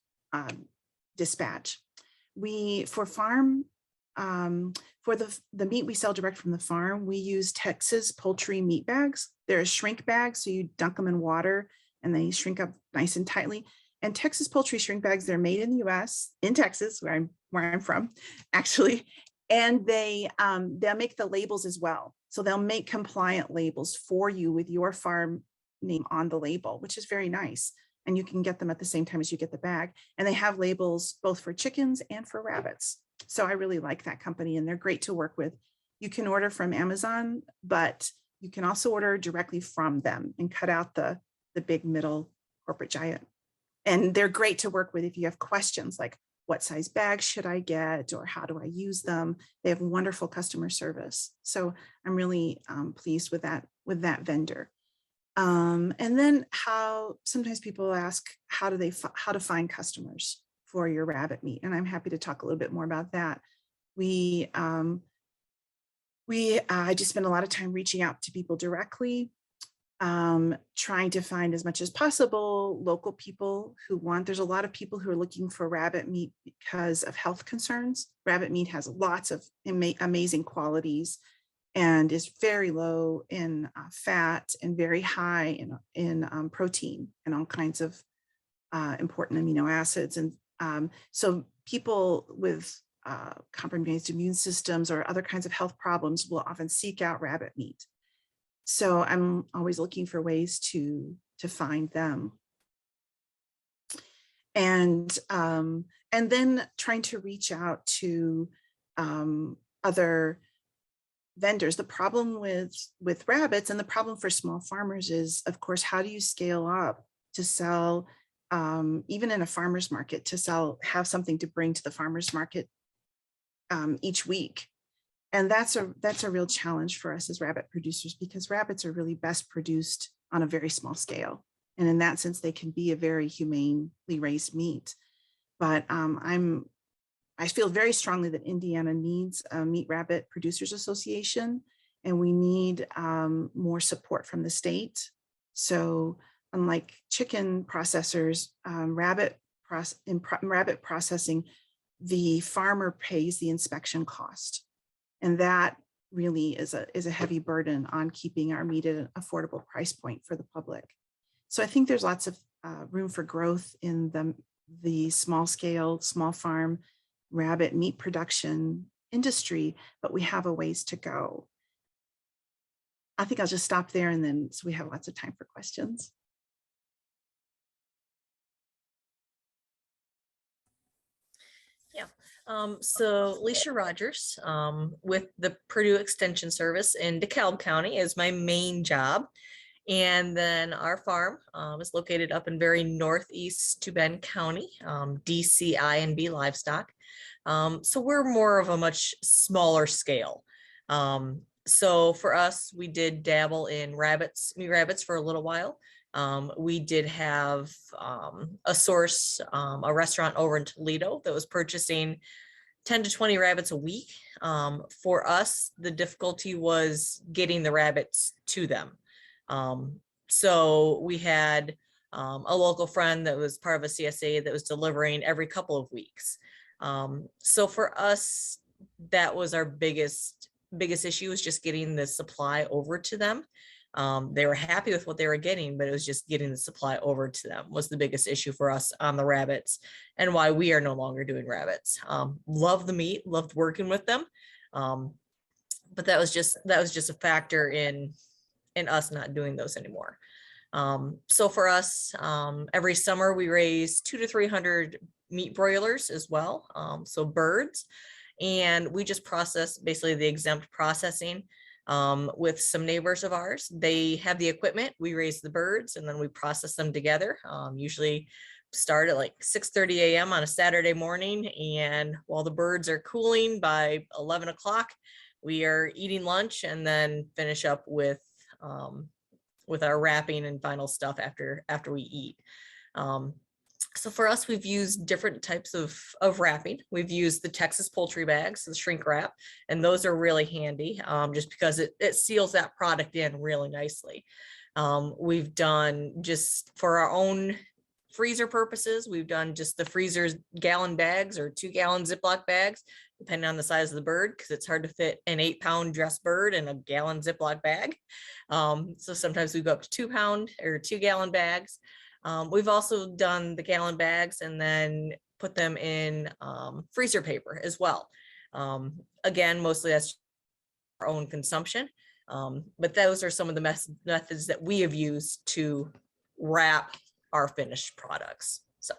dispatch. For farm, for the meat we sell direct from the farm, we use Texas poultry meat bags. They're a shrink bag, so you dunk them in water and they shrink up nice and tightly. And Texas poultry shrink bags, they're made in the US, in Texas, where I'm from, actually. And they'll make the labels as well. So they'll make compliant labels for you with your farm name on the label, which is very nice. And you can get them at the same time as you get the bag. And they have labels both for chickens and for rabbits. So I really like that company, and they're great to work with. You can order from Amazon, but you can also order directly from them and cut out the big middle corporate giant. And they're great to work with if you have questions like, what size bags should I get, or how do I use them? They have wonderful customer service. So I'm really pleased with that vendor. And then sometimes people ask, how to find customers for your rabbit meat. And I'm happy to talk a little bit more about that. I just spend a lot of time reaching out to people directly, trying to find as much as possible local people there's a lot of people who are looking for rabbit meat because of health concerns. Rabbit meat has lots of amazing qualities and is very low in fat and very high in protein and all kinds of important amino acids. And so people with compromised immune systems or other kinds of health problems will often seek out rabbit meat. So I'm always looking for ways to find them. And then trying to reach out to other vendors. The problem with rabbits, and the problem for small farmers, is, of course, how do you scale up to sell, even in a farmer's market, have something to bring to the farmer's market each week. And that's a real challenge for us as rabbit producers, because rabbits are really best produced on a very small scale. And in that sense, they can be a very humanely raised meat. But I feel very strongly that Indiana needs a Meat Rabbit Producers Association, and we need more support from the state. So unlike chicken processors, rabbit processing, the farmer pays the inspection cost. And that really is a heavy burden on keeping our meat at an affordable price point for the public. So I think there's lots of room for growth in the small scale, small farm rabbit meat production industry, but we have a ways to go. I think I'll just stop there, and then so we have lots of time for questions. Yeah, So Alicia Rogers, with the Purdue Extension Service in DeKalb County is my main job. And then our farm is located up in very northeast to Bend County, DCI&B Livestock. So we're more of a much smaller scale. So for us, we did dabble in meat rabbits for a little while. We did have a source, a restaurant over in Toledo that was purchasing 10 to 20 rabbits a week. For us, the difficulty was getting the rabbits to them. So we had a local friend that was part of a CSA that was delivering every couple of weeks. So for us, that was our biggest issue, was just getting the supply over to them. They were happy with what they were getting, but it was just getting the supply over to them was the biggest issue for us on the rabbits, and why we are no longer doing rabbits. Love the meat, loved working with them. But that was just a factor in us not doing those anymore. So for us, every summer we raise 200 to 300 meat broilers as well. So birds, and we just process basically the exempt processing. With some neighbors of ours, they have the equipment, we raise the birds, and then we process them together. Usually start at like 6:30 a.m. on a Saturday morning, and while the birds are cooling by 11 o'clock, we are eating lunch and then finish up with our wrapping and final stuff after we eat. So for us, we've used different types of wrapping. We've used the Texas poultry bags, the shrink wrap, and those are really handy just because it seals that product in really nicely. We've done, just for our own freezer purposes, we've done just the freezer's gallon bags or 2-gallon Ziploc bags, depending on the size of the bird, because it's hard to fit an 8-pound dressed bird in a gallon Ziploc bag. So sometimes we go up to 2-pound or 2-gallon bags. We've also done the gallon bags and then put them in freezer paper as well. Again, mostly that's our own consumption, but those are some of the methods that we have used to wrap our finished products. So.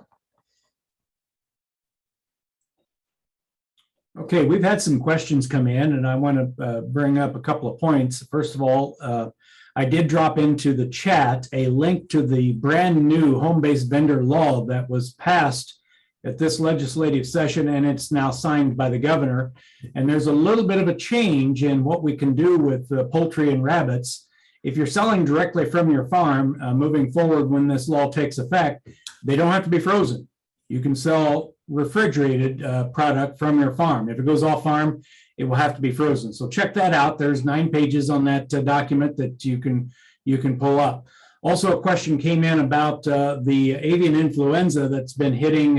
Okay, we've had some questions come in, and I want to bring up a couple of points. First of all, I did drop into the chat a link to the brand new home-based vendor law that was passed at this legislative session, and it's now signed by the governor. And there's a little bit of a change in what we can do with poultry and rabbits. If you're selling directly from your farm, moving forward when this law takes effect, they don't have to be frozen. You can sell refrigerated product from your farm. If it goes off farm, it will have to be frozen. So check that out. There's 9 pages on that document that you can pull up. Also, a question came in about the avian influenza that's been hitting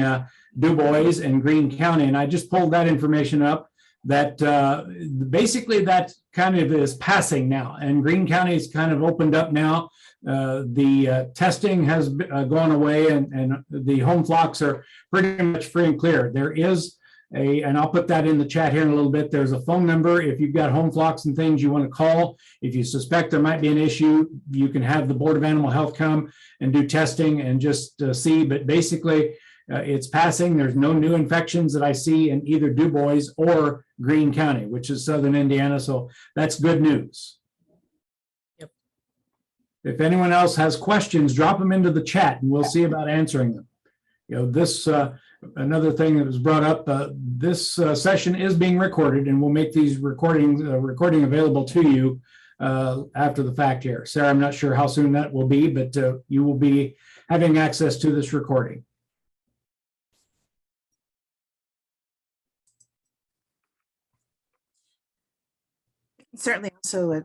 Du Bois and Greene County, and I just pulled that information up. That basically that kind of is passing now, and Greene County is kind of opened up now. The testing has gone away, and the home flocks are pretty much free and clear. There is and I'll put that in the chat here in a little bit. There's a phone number if you've got home flocks and things you want to call. If you suspect there might be an issue, you can have the Board of Animal Health come and do testing and just see. But basically, it's passing. There's no new infections that I see in either Du Bois or Greene County, which is southern Indiana. So that's good news. Yep. If anyone else has questions, drop them into the chat and we'll see about answering them. You know, this another thing that was brought up, this session is being recorded, and we'll make these recording available to you after the fact here. Sarah, I'm not sure how soon that will be, but you will be having access to this recording. Certainly also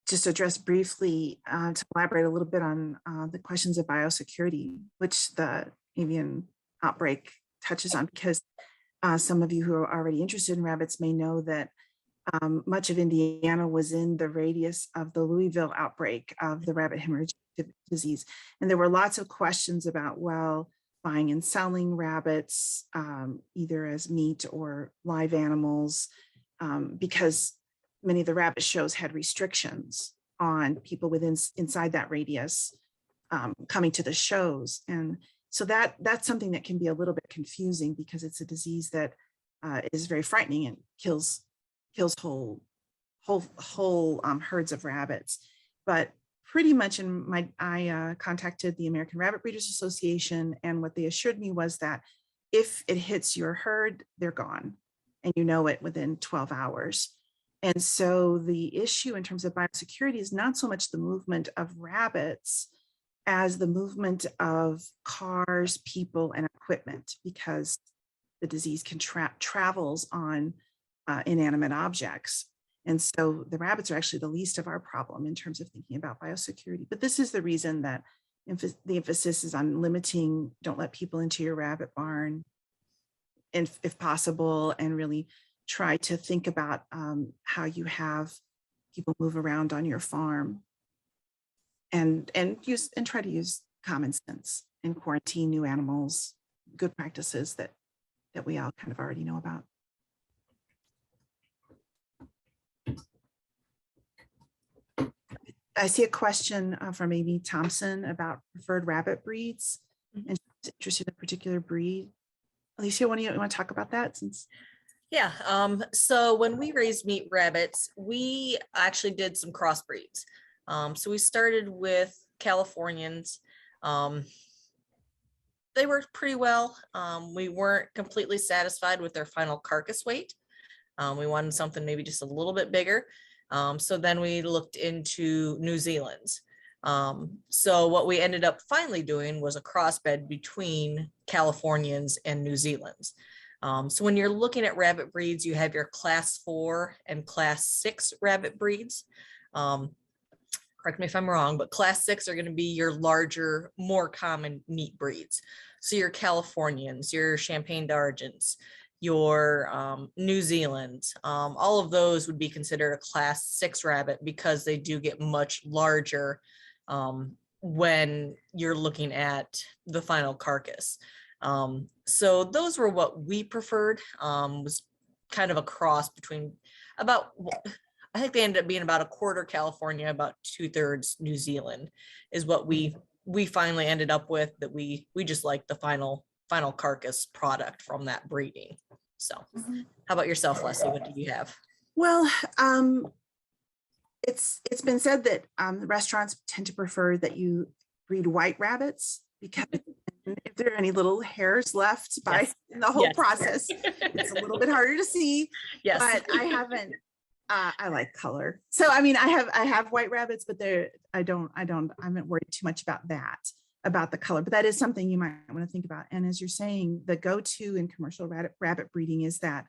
just address briefly to elaborate a little bit on the questions of biosecurity, which the avian outbreak touches on, because some of you who are already interested in rabbits may know that much of Indiana was in the radius of the Louisville outbreak of the rabbit hemorrhage disease. And there were lots of questions about, well, buying and selling rabbits, either as meat or live animals, because many of the rabbit shows had restrictions on people inside that radius coming to the shows. And so that's something that can be a little bit confusing, because it's a disease that is very frightening and kills whole herds of rabbits. But pretty much I contacted the American Rabbit Breeders Association, and what they assured me was that if it hits your herd, they're gone, and you know it within 12 hours. And so the issue in terms of biosecurity is not so much the movement of rabbits as the movement of cars, people, and equipment, because the disease can travels on inanimate objects. And so the rabbits are actually the least of our problem in terms of thinking about biosecurity. But this is the reason that the emphasis is on limiting, don't let people into your rabbit barn, and if possible, and really try to think about how you have people move around on your farm, and try to use common sense and quarantine new animals, good practices that we all kind of already know about. I see a question from Amy Thompson about preferred rabbit breeds, and she's interested in a particular breed. Alicia, want to talk about that? Yeah, so when we raised meat rabbits, we actually did some crossbreeds. So we started with Californians. They worked pretty well. We weren't completely satisfied with their final carcass weight. We wanted something maybe just a little bit bigger. So then we looked into New Zealand's. So what we ended up finally doing was a crossbred between Californians and New Zealand's. So when you're looking at rabbit breeds, you have your class 4 and class 6 rabbit breeds. Correct me if I'm wrong, but class 6 are going to be your larger, more common meat breeds. So your Californians, your Champagne d'Argents, your New Zealand, all of those would be considered a class 6 rabbit because they do get much larger when you're looking at the final carcass. So those were what we preferred, was kind of a cross between I think they ended up being about a quarter California, about 2/3 New Zealand is what we finally ended up with, that we just like the final carcass product from that breeding. So how about yourself, Leslie? What do you have? Well, it's been said that restaurants tend to prefer that you breed white rabbits, because if there are any little hairs left in the whole process, it's a little bit harder to see. Yes. But I haven't. I like color, so I mean, I have white rabbits, but I'm not worried too much about the color. But that is something you might want to think about. And as you're saying, the go-to in commercial rabbit breeding is that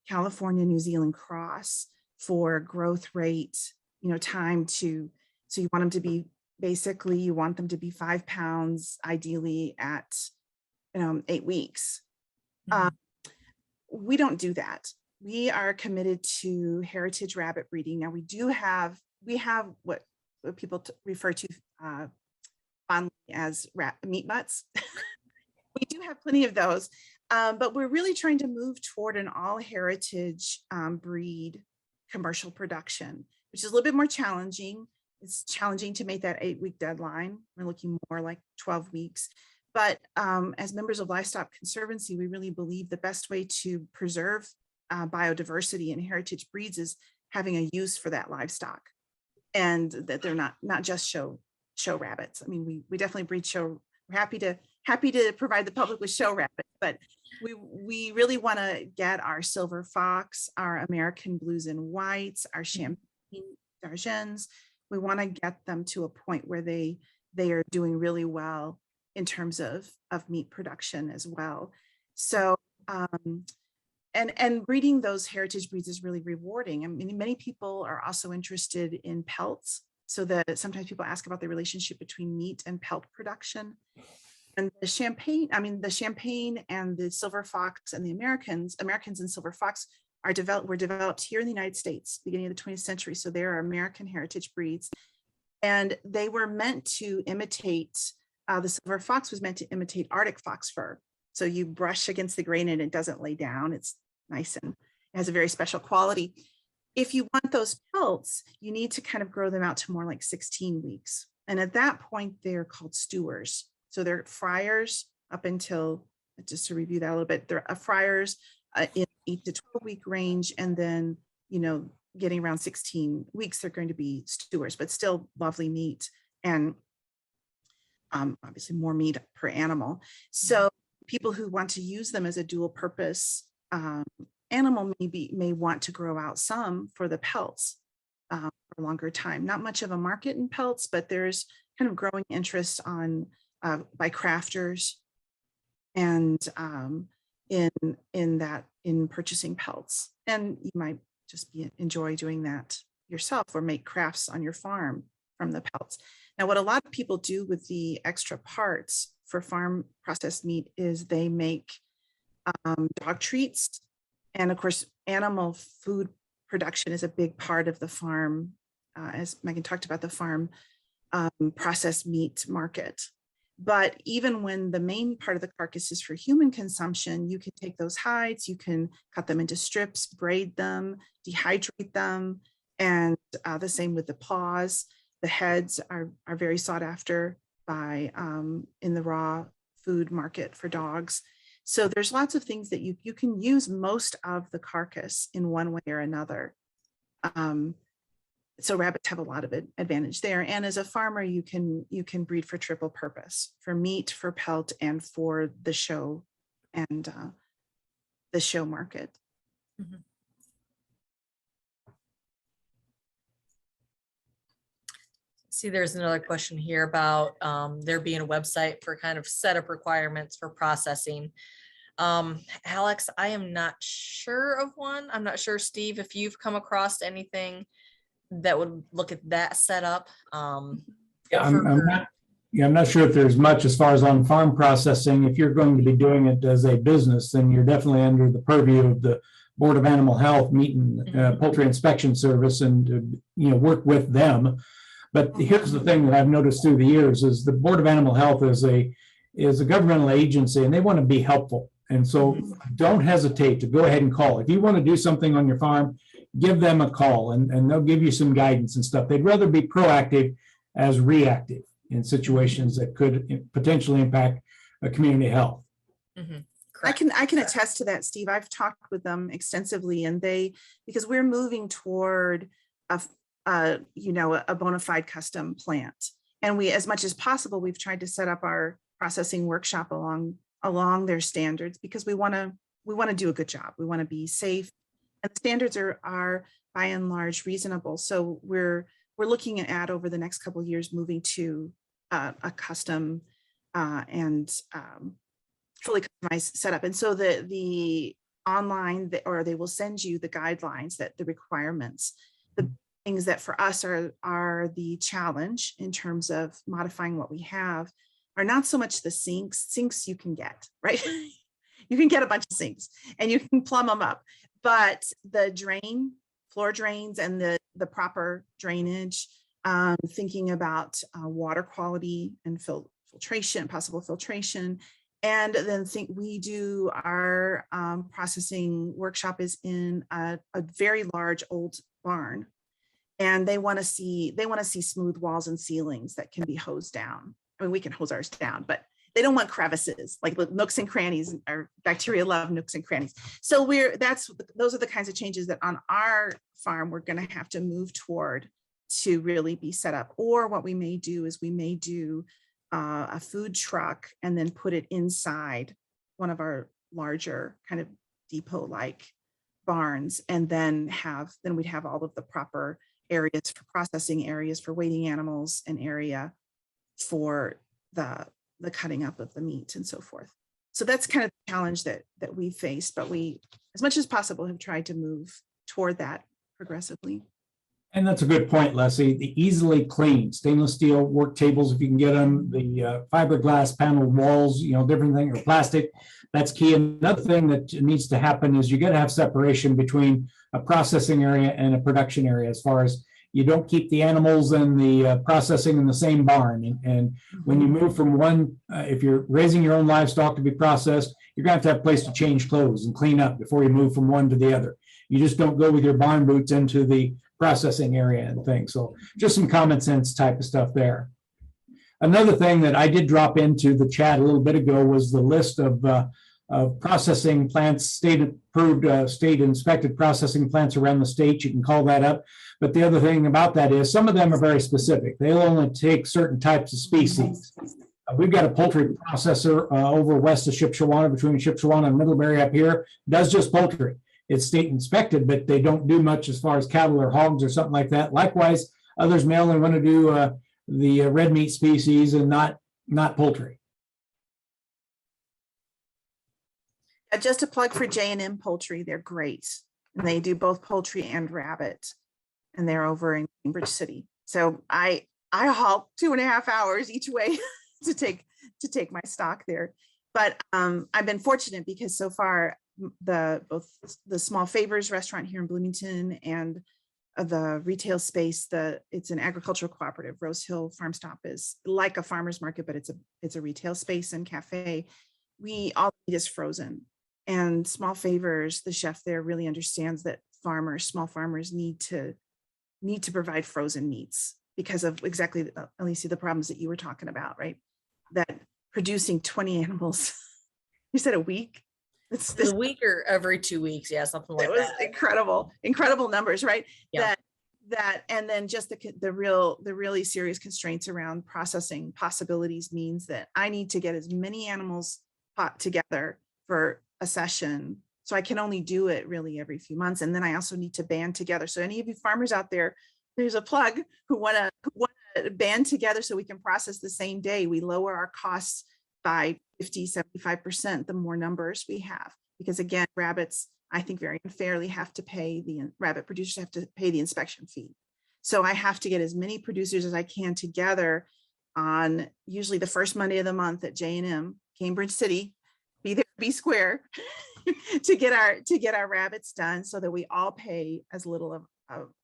California New Zealand cross for growth rate, time to. So you want them to be you want them to be 5 pounds, ideally at 8 weeks. We don't do that. We are committed to heritage rabbit breeding. Now we have what people refer to fondly as meat butts. We do have plenty of those, but we're really trying to move toward an all heritage breed commercial production, which is a little bit more challenging. It's challenging to make that 8-week deadline. We're looking more like 12 weeks. But as members of Livestock Conservancy, we really believe the best way to preserve biodiversity and heritage breeds is having a use for that livestock, and that they're not just show rabbits. I mean, we definitely breed show. We're happy to provide the public with show rabbits, but we really want to get our silver fox, our American blues and whites, our Champagne d'Argents. We want to get them to a point where they are doing really well in terms of meat production as well. So and breeding those heritage breeds is really rewarding. I mean, many people are also interested in pelts, so that sometimes people ask about the relationship between meat and pelt production. And the Champagne and the silver fox and the Americans and silver fox were developed here in the United States, beginning of the 20th century. So they are American heritage breeds, and they were meant to imitate. The silver fox was meant to imitate Arctic fox fur. So you brush against the grain and it doesn't lay down. It's nice and it has a very special quality. If you want those pelts, you need to kind of grow them out to more like 16 weeks. And at that point, they're called stewers. So they're fryers up until, just to review that a little bit, they're fryers 8 to 12 week range. And then, getting around 16 weeks, they're going to be steers, but still lovely meat, and obviously more meat per animal. So people who want to use them as a dual purpose animal may want to grow out some for the pelts for a longer time. Not much of a market in pelts, but there's kind of growing interest by crafters and in purchasing pelts. And you might just enjoy doing that yourself, or make crafts on your farm from the pelts. Now, what a lot of people do with the extra parts for farm processed meat is they make dog treats. And of course, animal food production is a big part of the farm, as Megan talked about, the farm processed meat market. But even when the main part of the carcass is for human consumption, you can take those hides, you can cut them into strips, braid them, dehydrate them, and the same with the paws. The heads are very sought after in the raw food market for dogs. So there's lots of things that you can use most of the carcass in one way or another. So rabbits have a lot of advantage there. And as a farmer, you can breed for triple purpose, for meat, for pelt, and for the show and the show market. Mm-hmm. See, there's another question here about there being a website for kind of setup requirements for processing. Alex, I am not sure of one. I'm not sure, Steve, if you've come across anything that would look at that setup. I'm not sure if there's much as far as on farm processing. If you're going to be doing it as a business, then you're definitely under the purview of the Board of Animal Health, Meat and Poultry Inspection Service, and work with them. But here's the thing that I've noticed through the years is the Board of Animal Health is a governmental agency, and they want to be helpful. And so don't hesitate to go ahead and call. If you want to do something on your farm, give them a call, and they'll give you some guidance and stuff. They'd rather be proactive as reactive in situations that could potentially impact community health. Mm-hmm. I can attest to that, Steve. I've talked with them extensively, and because we're moving toward a bona fide custom plant, and we, as much as possible, we've tried to set up our processing workshop along their standards, because we want to do a good job. We want to be safe, and the standards are by and large reasonable. So we're looking at, over the next couple of years, moving to a custom and fully customized setup. And so the online, or they will send you the guidelines, that the requirements, the things that for us are the challenge in terms of modifying what we have, are not so much the sinks you can get, right? You can get a bunch of sinks and you can plumb them up, but the floor drains and the proper drainage, thinking about water quality and filtration, possible filtration. And then we do our processing workshop is in a very large old barn, and they want to see smooth walls and ceilings that can be hosed down. I mean, we can hose ours down, but they don't want crevices, like nooks and crannies. Our bacteria love nooks and crannies. So those are the kinds of changes that on our farm we're going to have to move toward to really be set up. Or what we may do is we may do a food truck and then put it inside one of our larger kind of depot-like barns, and then we'd have all of the proper areas for processing, areas for waiting animals, an area for the cutting up of the meat and so forth. So that's kind of the challenge that we faced, but we, as much as possible, have tried to move toward that progressively. And that's a good point, Leslie. The easily cleaned stainless steel work tables, if you can get them, the fiberglass paneled walls, different thing, or plastic, that's key. Another thing that needs to happen is you got to have separation between a processing area and a production area, as far as you don't keep the animals and the processing in the same barn. And when you move from one, if you're raising your own livestock to be processed, you're going to have a place to change clothes and clean up before you move from one to the other. You just don't go with your barn boots into the processing area and things. So just some common sense type of stuff there. Another thing that I did drop into the chat a little bit ago was the list of processing plants, state approved, state inspected processing plants around the state. You can call that up. But the other thing about that is some of them are very specific. They'll only take certain types of species. We've got a poultry processor over west of Shipshewana, between Shipshewana and Middlebury up here, does just poultry. It's state inspected, but they don't do much as far as cattle or hogs or something like that. Likewise, others may only want to do the red meat species and not poultry. Just a plug for J&M Poultry. They're great. And they do both poultry and rabbit. And they're over in Cambridge City. So I haul 2.5 hours each way to take my stock there. But I've been fortunate because so far both the Small Favors restaurant here in Bloomington and the retail space, it's an agricultural cooperative. Rose Hill Farm Stop is like a farmer's market, but it's a retail space and cafe. All meat is frozen. And Small Favors, the chef there really understands that small farmers need to provide frozen meats because of exactly, Alicia, the problems that you were talking about, right? That producing 20 animals, you said a week? It's a week or every 2 weeks. Yeah, something like that. It was incredible numbers, right? Yeah. That, and then just the really serious constraints around processing possibilities means that I need to get as many animals together for a session. So I can only do it really every few months. And then I also need to band together. So any of you farmers out there, there's a plug who want to band together so we can process the same day. We lower our costs by 50-75% the more numbers we have. Because again, rabbits, I think very unfairly rabbit producers have to pay the inspection fee. So I have to get as many producers as I can together on usually the first Monday of the month at J&M, Cambridge City, be there, be square, to get our rabbits done so that we all pay as little of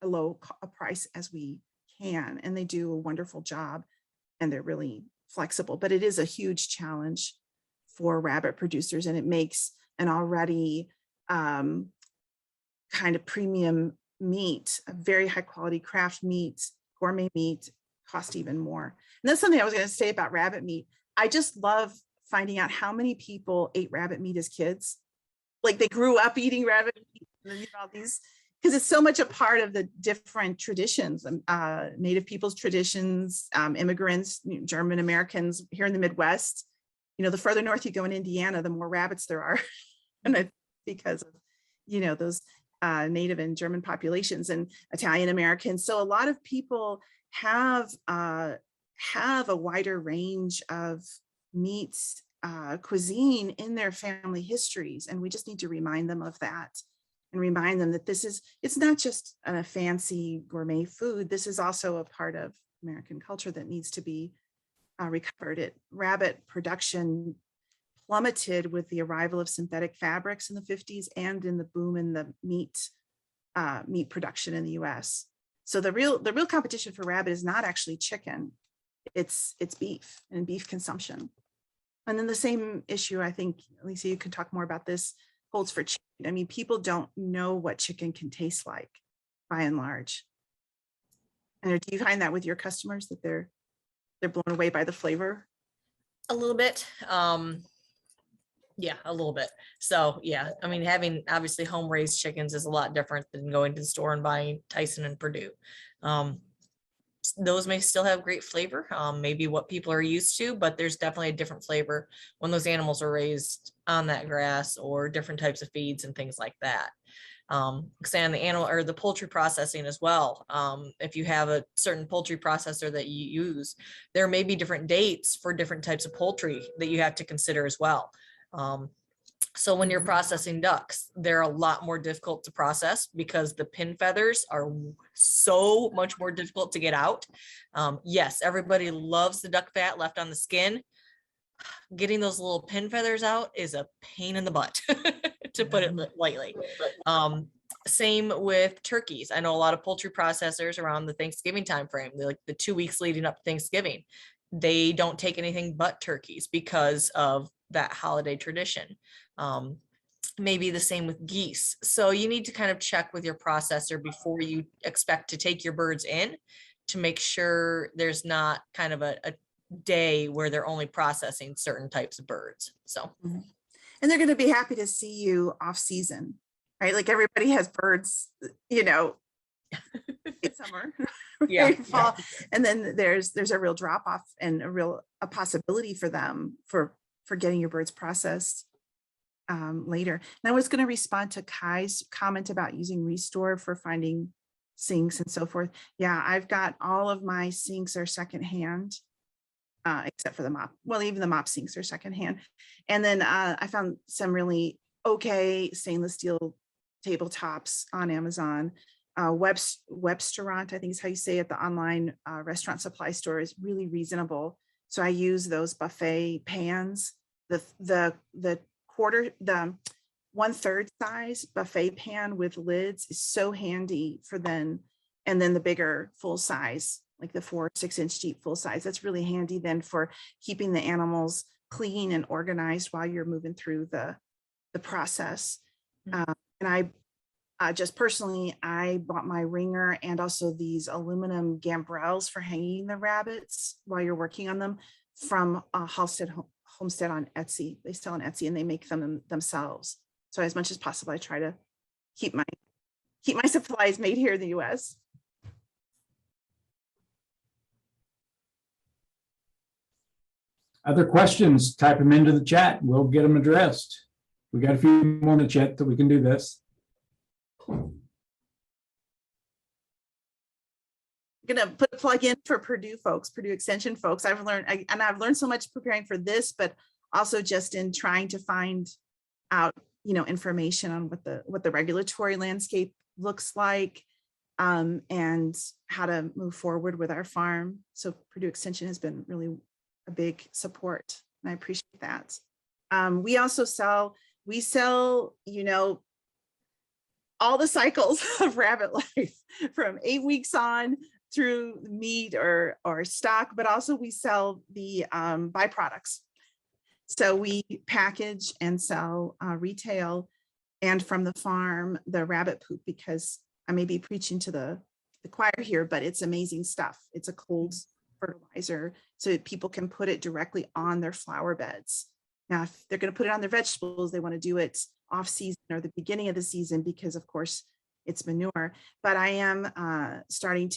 a low price as we can. And they do a wonderful job and they're really flexible, but it is a huge challenge for rabbit producers, and it makes an already kind of premium meat, a very high quality craft meat, gourmet meat, cost even more. And that's something I was going to say about rabbit meat. I just love finding out how many people ate rabbit meat as kids. Like they grew up eating rabbit meat, and all these, because it's so much a part of the different traditions, Native people's traditions, immigrants, German Americans here in the Midwest. The further north you go in Indiana, the more rabbits there are, and because of those Native and German populations and Italian Americans. So a lot of people have a wider range of meats cuisine in their family histories, and we just need to remind them of that and remind them that it's not just a fancy gourmet food. This is also a part of American culture that needs to be recovered. Rabbit production plummeted with the arrival of synthetic fabrics in the 50s and in the boom in the meat production in the US. So the real competition for rabbit is not actually chicken, it's beef and beef consumption. And then the same issue, I think, Lisa, you can talk more about this, holds for chicken. I mean, people don't know what chicken can taste like by and large. And do you find that with your customers that they're blown away by the flavor? A little bit. Yeah, a little bit. So yeah, I mean, having obviously home raised chickens is a lot different than going to the store and buying Tyson and Purdue. Those may still have great flavor, maybe what people are used to, but there's definitely a different flavor when those animals are raised on that grass or different types of feeds and things like that. Say on the animal or the poultry processing as well. If you have a certain poultry processor that you use, there may be different dates for different types of poultry that you have to consider as well. So when you're processing ducks, they're a lot more difficult to process because the pin feathers are so much more difficult to get out. Yes, everybody loves the duck fat left on the skin. Getting those little pin feathers out is a pain in the butt, to put it lightly. Same with turkeys. I know a lot of poultry processors around the Thanksgiving timeframe, like the 2 weeks leading up to Thanksgiving, they don't take anything but turkeys because of that holiday tradition. Maybe the same with geese. So you need to kind of check with your processor before you expect to take your birds in to make sure there's not kind of a day where they're only processing certain types of birds. So. And they're going to be happy to see you off season, right? Like everybody has birds, you know, in summer, Yeah, right, fall, and then there's a real drop off and a possibility for them for getting your birds processed later. And I was going to respond to Kai's comment about using Restore for finding sinks and so forth. Yeah, I've got all of my sinks are secondhand, except for the mop. Well, even the mop sinks are secondhand. And then I found some really okay stainless steel tabletops on Amazon. Webstaurant, I think is how you say it, the online restaurant supply store is really reasonable. So I use those buffet pans. The 1/3 size buffet pan with lids is so handy for then, and then the bigger full size, like the 4 6-inch deep full size. That's really handy then for keeping the animals clean and organized while you're moving through the process. And I just personally, I bought my ringer and also these aluminum gambrels for hanging the rabbits while you're working on them from Homestead on Etsy. They sell on Etsy and they make them themselves. So as much as possible, I try to keep my supplies made here in the US. Other questions, type them into the chat. We'll get them addressed. We got a few more in the chat that we can do this. I'm gonna put a plug in for Purdue folks, Purdue Extension folks. I've learned so much preparing for this, but also just in trying to find out, you know, information on what the regulatory landscape looks like, and how to move forward with our farm. So Purdue Extension has been really a big support, and I appreciate that. We also sell, you know, all the cycles of rabbit life from 8 weeks on through meat or stock, but also we sell the byproducts. So we package and sell retail and from the farm, the rabbit poop, because I may be preaching to the choir here, but it's amazing stuff. It's a cold fertilizer so people can put it directly on their flower beds. Now, if they're going to put it on their vegetables, they want to do it off season or the beginning of the season, because of course it's manure. But I am starting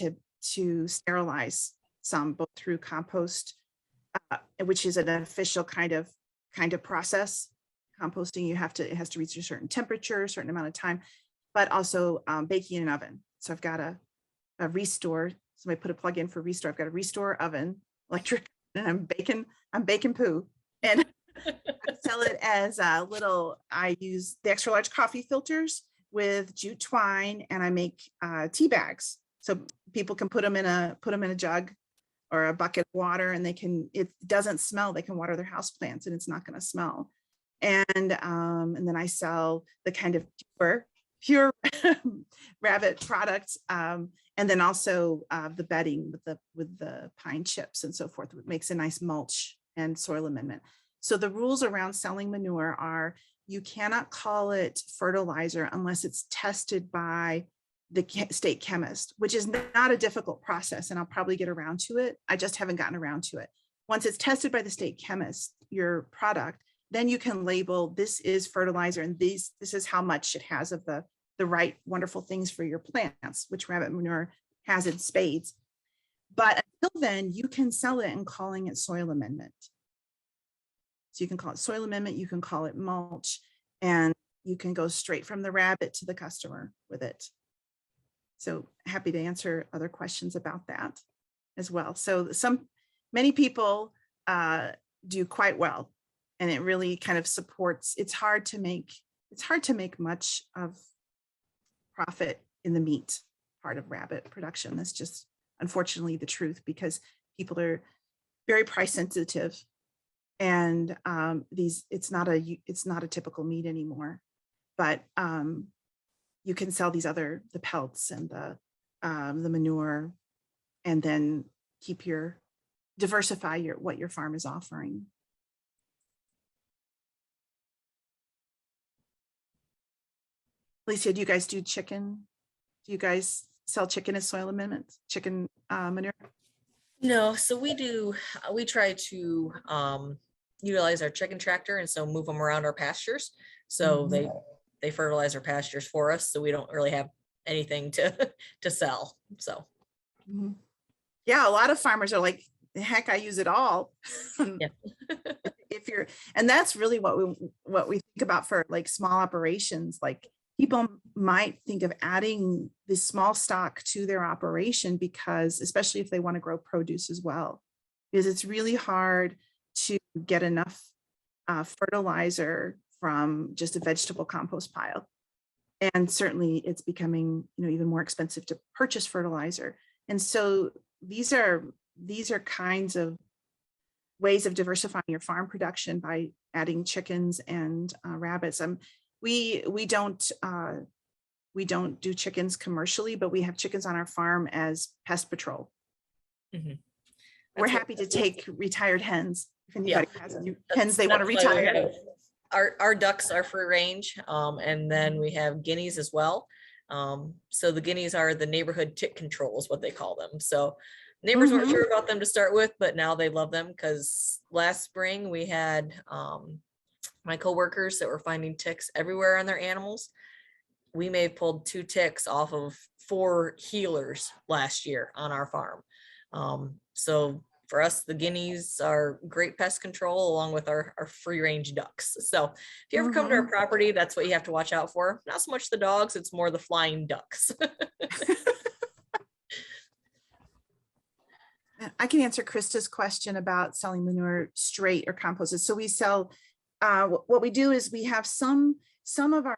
to sterilize some, both through compost, which is an official kind of process. Composting, it has to reach a certain temperature, a certain amount of time, but also baking in an oven. So I've got a Restore. Somebody put a plug in for Restore. I've got a Restore oven, electric, and I'm baking poo. And I sell it as a little, I use the extra large coffee filters with jute twine, and I make tea bags. So people can put them in a jug or a bucket of water, and it doesn't smell. They can water their house plants and it's not going to smell. And then I sell the kind of pure rabbit products. And then also the bedding with the pine chips and so forth, which makes a nice mulch and soil amendment. So the rules around selling manure are you cannot call it fertilizer unless it's tested by the state chemist, which is not a difficult process. And I'll probably get around to it. I just haven't gotten around to it. Once it's tested by the state chemist, your product, then you can label this is fertilizer and this is how much it has of the right wonderful things for your plants, which rabbit manure has in spades. But until then, you can sell it and calling it soil amendment. So you can call it soil amendment, you can call it mulch, and you can go straight from the rabbit to the customer with it. So happy to answer other questions about that as well. So many people do quite well, and it really kind of supports. It's hard to make much of profit in the meat part of rabbit production. That's just unfortunately the truth, because people are very price sensitive, and it's not a typical meat anymore. But you can sell the pelts and the manure, and then diversify what your farm is offering. Alicia, do you guys do chicken? Do you guys sell chicken as soil amendment, chicken manure? No, so we try to utilize our chicken tractor and so move them around our pastures. So they fertilize our pastures for us. So we don't really have anything to sell. So Mhm. Yeah, a lot of farmers are like, heck, I use it all. Yeah. If you're, and that's really what we think about for like small operations. Like people might think of adding this small stock to their operation because, especially if they want to grow produce as well, because it's really hard to get enough fertilizer from just a vegetable compost pile. And certainly it's becoming, even more expensive to purchase fertilizer. And so these are kinds of ways of diversifying your farm production by adding chickens and rabbits. We don't do chickens commercially, but we have chickens on our farm as pest patrol. Mhm. We're That's what- happy to take retired hens. If anybody has any That's- hens they want to that's why we retire. have- Our ducks are free range, and then we have guineas as well. So the guineas are the neighborhood tick control is what they call them. So neighbors weren't Mhm. sure about them to start with, but now they love them because last spring we had my coworkers that were finding ticks everywhere on their animals. We may have pulled 2 ticks off of 4 healers last year on our farm. So for us, the guineas are great pest control along with our free range ducks. So if you ever come to our property, that's what you have to watch out for. Not so much the dogs, it's more the flying ducks. I can answer Krista's question about selling manure straight or composted. So we sell, what we do is we have some of our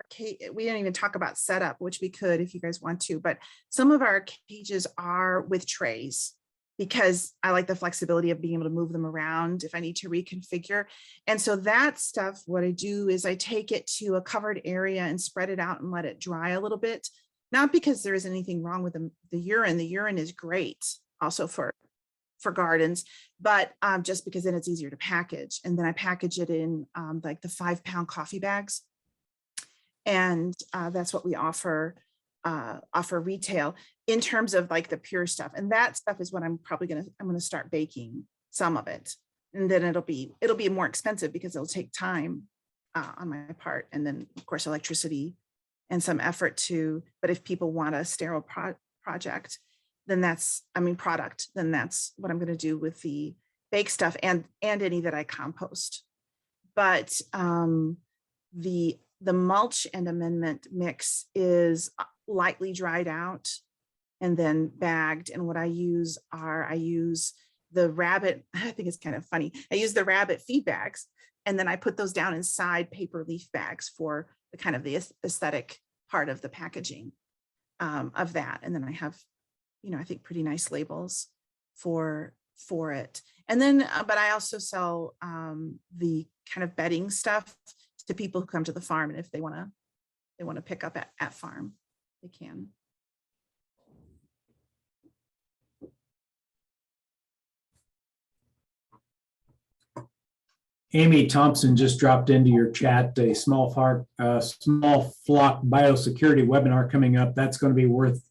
we don't even talk about setup, which we could if you guys want to, but some of our cages are with trays because I like the flexibility of being able to move them around if I need to reconfigure. And so that stuff, what I do is I take it to a covered area and spread it out and let it dry a little bit. Not because there is anything wrong with the urine. The urine is great also for gardens, but just because then it's easier to package. And then I package it in like the 5-pound coffee bags. And that's what we offer retail in terms of like the pure stuff. And that stuff is what I'm going to start baking some of it. And then it'll be more expensive because it'll take time on my part. And then of course, electricity and some effort but if people want a sterile project, then that's what I'm going to do with the bake stuff and any that I compost. But the mulch and amendment mix is lightly dried out and then bagged. And what I use the rabbit, I think it's kind of funny. I use the rabbit feed bags and then I put those down inside paper leaf bags for the kind of the aesthetic part of the packaging of that. And then I have, I think pretty nice labels for it. And then, but I also sell the kind of bedding stuff to people who come to the farm. And if they want to pick up at farm, they can. Amy Thompson just dropped into your chat a small flock biosecurity webinar coming up. That's going to be worth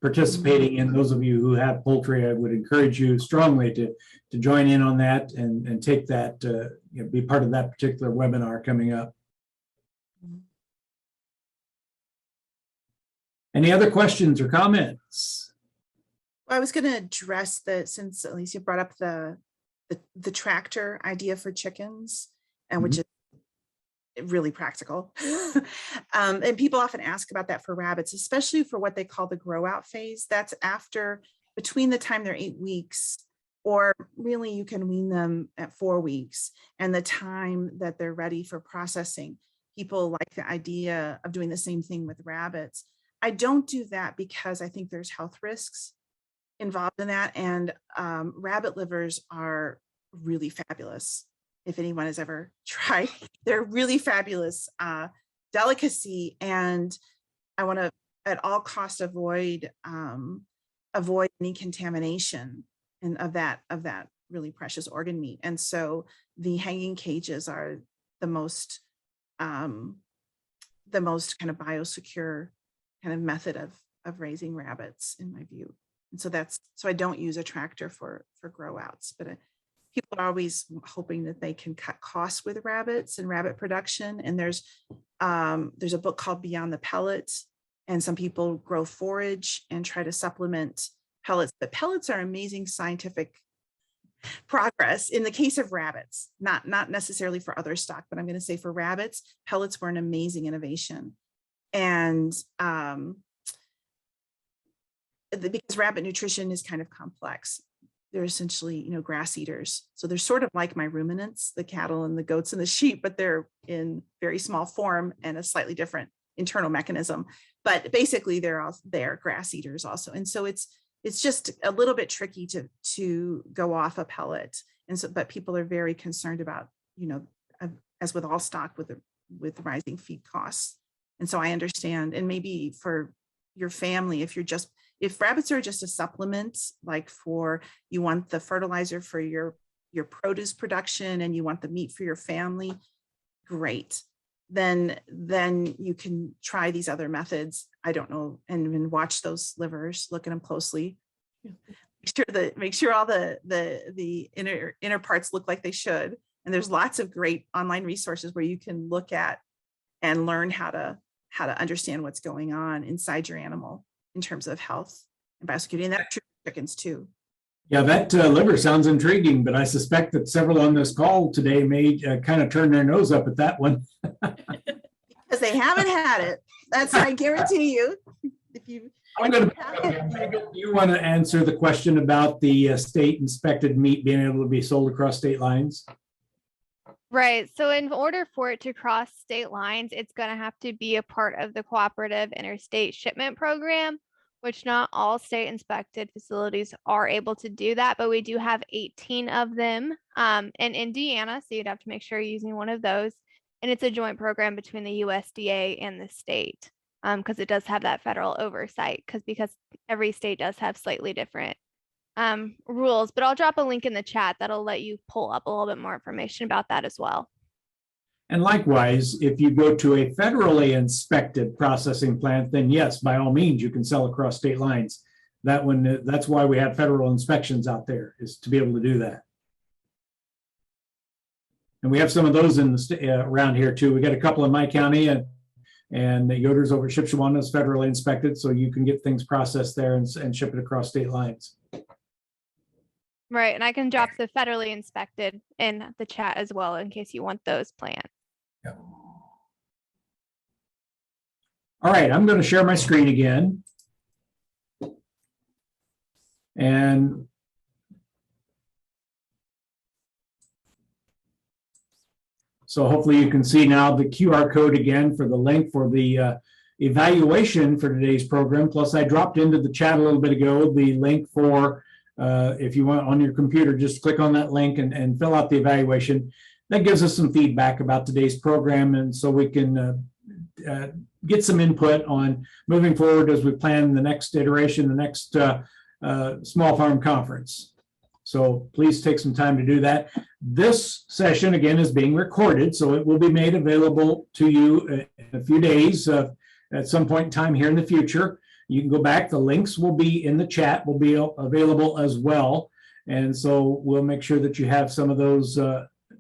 participating in. Those of you who have poultry, I would encourage you strongly to join in on that and take that, be part of that particular webinar coming up. Any other questions or comments? Well, I was going to address since Alicia brought up the tractor idea for chickens, and which is really practical. And people often ask about that for rabbits, especially for what they call the grow out phase. That's between the time they're 8 weeks, or really you can wean them at 4 weeks, and the time that they're ready for processing. People like the idea of doing the same thing with rabbits. I don't do that because I think there's health risks involved in that. And rabbit livers are really fabulous. If anyone has ever tried, they're really fabulous delicacy. And I want to at all costs avoid any contamination and of that really precious organ meat. And so the hanging cages are the most kind of biosecure kind of method of raising rabbits in my view. And so I don't use a tractor for grow outs, but people are always hoping that they can cut costs with rabbits and rabbit production. And there's a book called Beyond the Pellet, and some people grow forage and try to supplement pellets. But pellets are amazing scientific progress in the case of rabbits, not necessarily for other stock, but I'm going to say for rabbits, pellets were an amazing innovation. And because rabbit nutrition is kind of complex. They're essentially, grass eaters. So they're sort of like my ruminants, the cattle and the goats and the sheep, but they're in very small form and a slightly different internal mechanism. But basically they're grass eaters also. And so it's just a little bit tricky to go off a pellet. And so, but people are very concerned about, as with all stock with rising feed costs. And so I understand, and maybe for your family, if rabbits are just a supplement, like you want the fertilizer for your produce production and you want the meat for your family, great. Then you can try these other methods. I don't know, and watch those livers, look at them closely. Make sure all the inner parts look like they should. And there's lots of great online resources where you can look at and learn how to understand what's going on inside your animal in terms of health and biosecurity, and that's true for chickens too. Yeah, that liver sounds intriguing, but I suspect that several on this call today may kind of turn their nose up at that one. Because they haven't had it. That's I guarantee you. Do you want to answer the question about the state inspected meat being able to be sold across state lines? Right. So in order for it to cross state lines, it's going to have to be a part of the cooperative interstate shipment program, which not all state inspected facilities are able to do that, but we do have 18 of them in Indiana. So you'd have to make sure you're using one of those. And it's a joint program between the USDA and the state because it does have that federal oversight because every state does have slightly different rules, but I'll drop a link in the chat that'll let you pull up a little bit more information about that as well. And likewise, if you go to a federally inspected processing plant, then yes, by all means, you can sell across state lines. That's why we have federal inspections out there, is to be able to do that. And we have some of those in the around here too. We got a couple in my county, and the Yoder's over at Shipshewana is federally inspected, so you can get things processed there and ship it across state lines. Right, and I can drop the federally inspected in the chat as well in case you want those plans. Yeah. All right, I'm going to share my screen again. And so hopefully you can see now the QR code again for the link for the evaluation for today's program. Plus I dropped into the chat a little bit ago the link for if you want on your computer, just click on that link and fill out the evaluation. That gives us some feedback about today's program, and so we can get some input on moving forward as we plan the next iteration, the next small farm conference. So please take some time to do that. This session again is being recorded, so it will be made available to you in a few days at some point in time here in the future. You can go back. The links will be in the chat, will be available as well. And so we'll make sure that you have some of those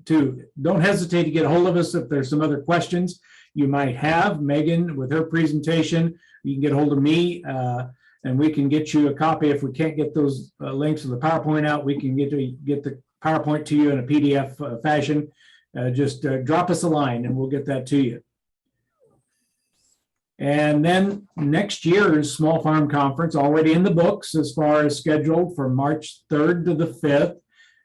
too. Don't hesitate to get a hold of us if there's some other questions you might have. Megan, with her presentation, you can get a hold of me and we can get you a copy. If we can't get those links of the PowerPoint out, we can get the PowerPoint to you in a PDF fashion. Just drop us a line and we'll get that to you. And then next year's Small Farm Conference already in the books as far as scheduled for March 3rd to the 5th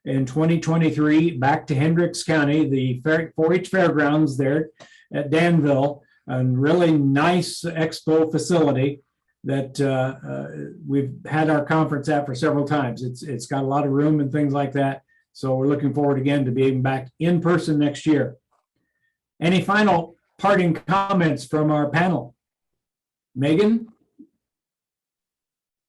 in 2023, back to Hendricks County, the 4-H Fairgrounds there at Danville, a really nice expo facility that we've had our conference at for several times. It's got a lot of room and things like that. So we're looking forward again to being back in person next year. Any final parting comments from our panel? Megan?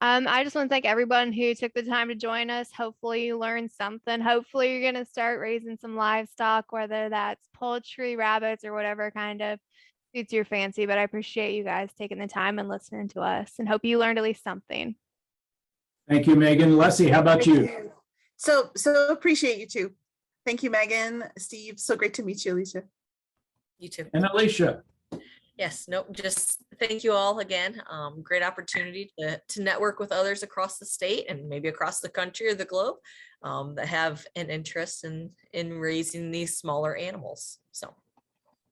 I just want to thank everyone who took the time to join us. Hopefully you learned something. Hopefully you're going to start raising some livestock, whether that's poultry, rabbits, or whatever kind of suits your fancy. But I appreciate you guys taking the time and listening to us, and hope you learned at least something. Thank you, Megan. Leslie, how about you? So appreciate you too. Thank you, Megan, Steve. So great to meet you, Alicia. You too. And Alicia. Yes, nope, just thank you all again. Great opportunity to network with others across the state and maybe across the country or the globe that have an interest in raising these smaller animals. So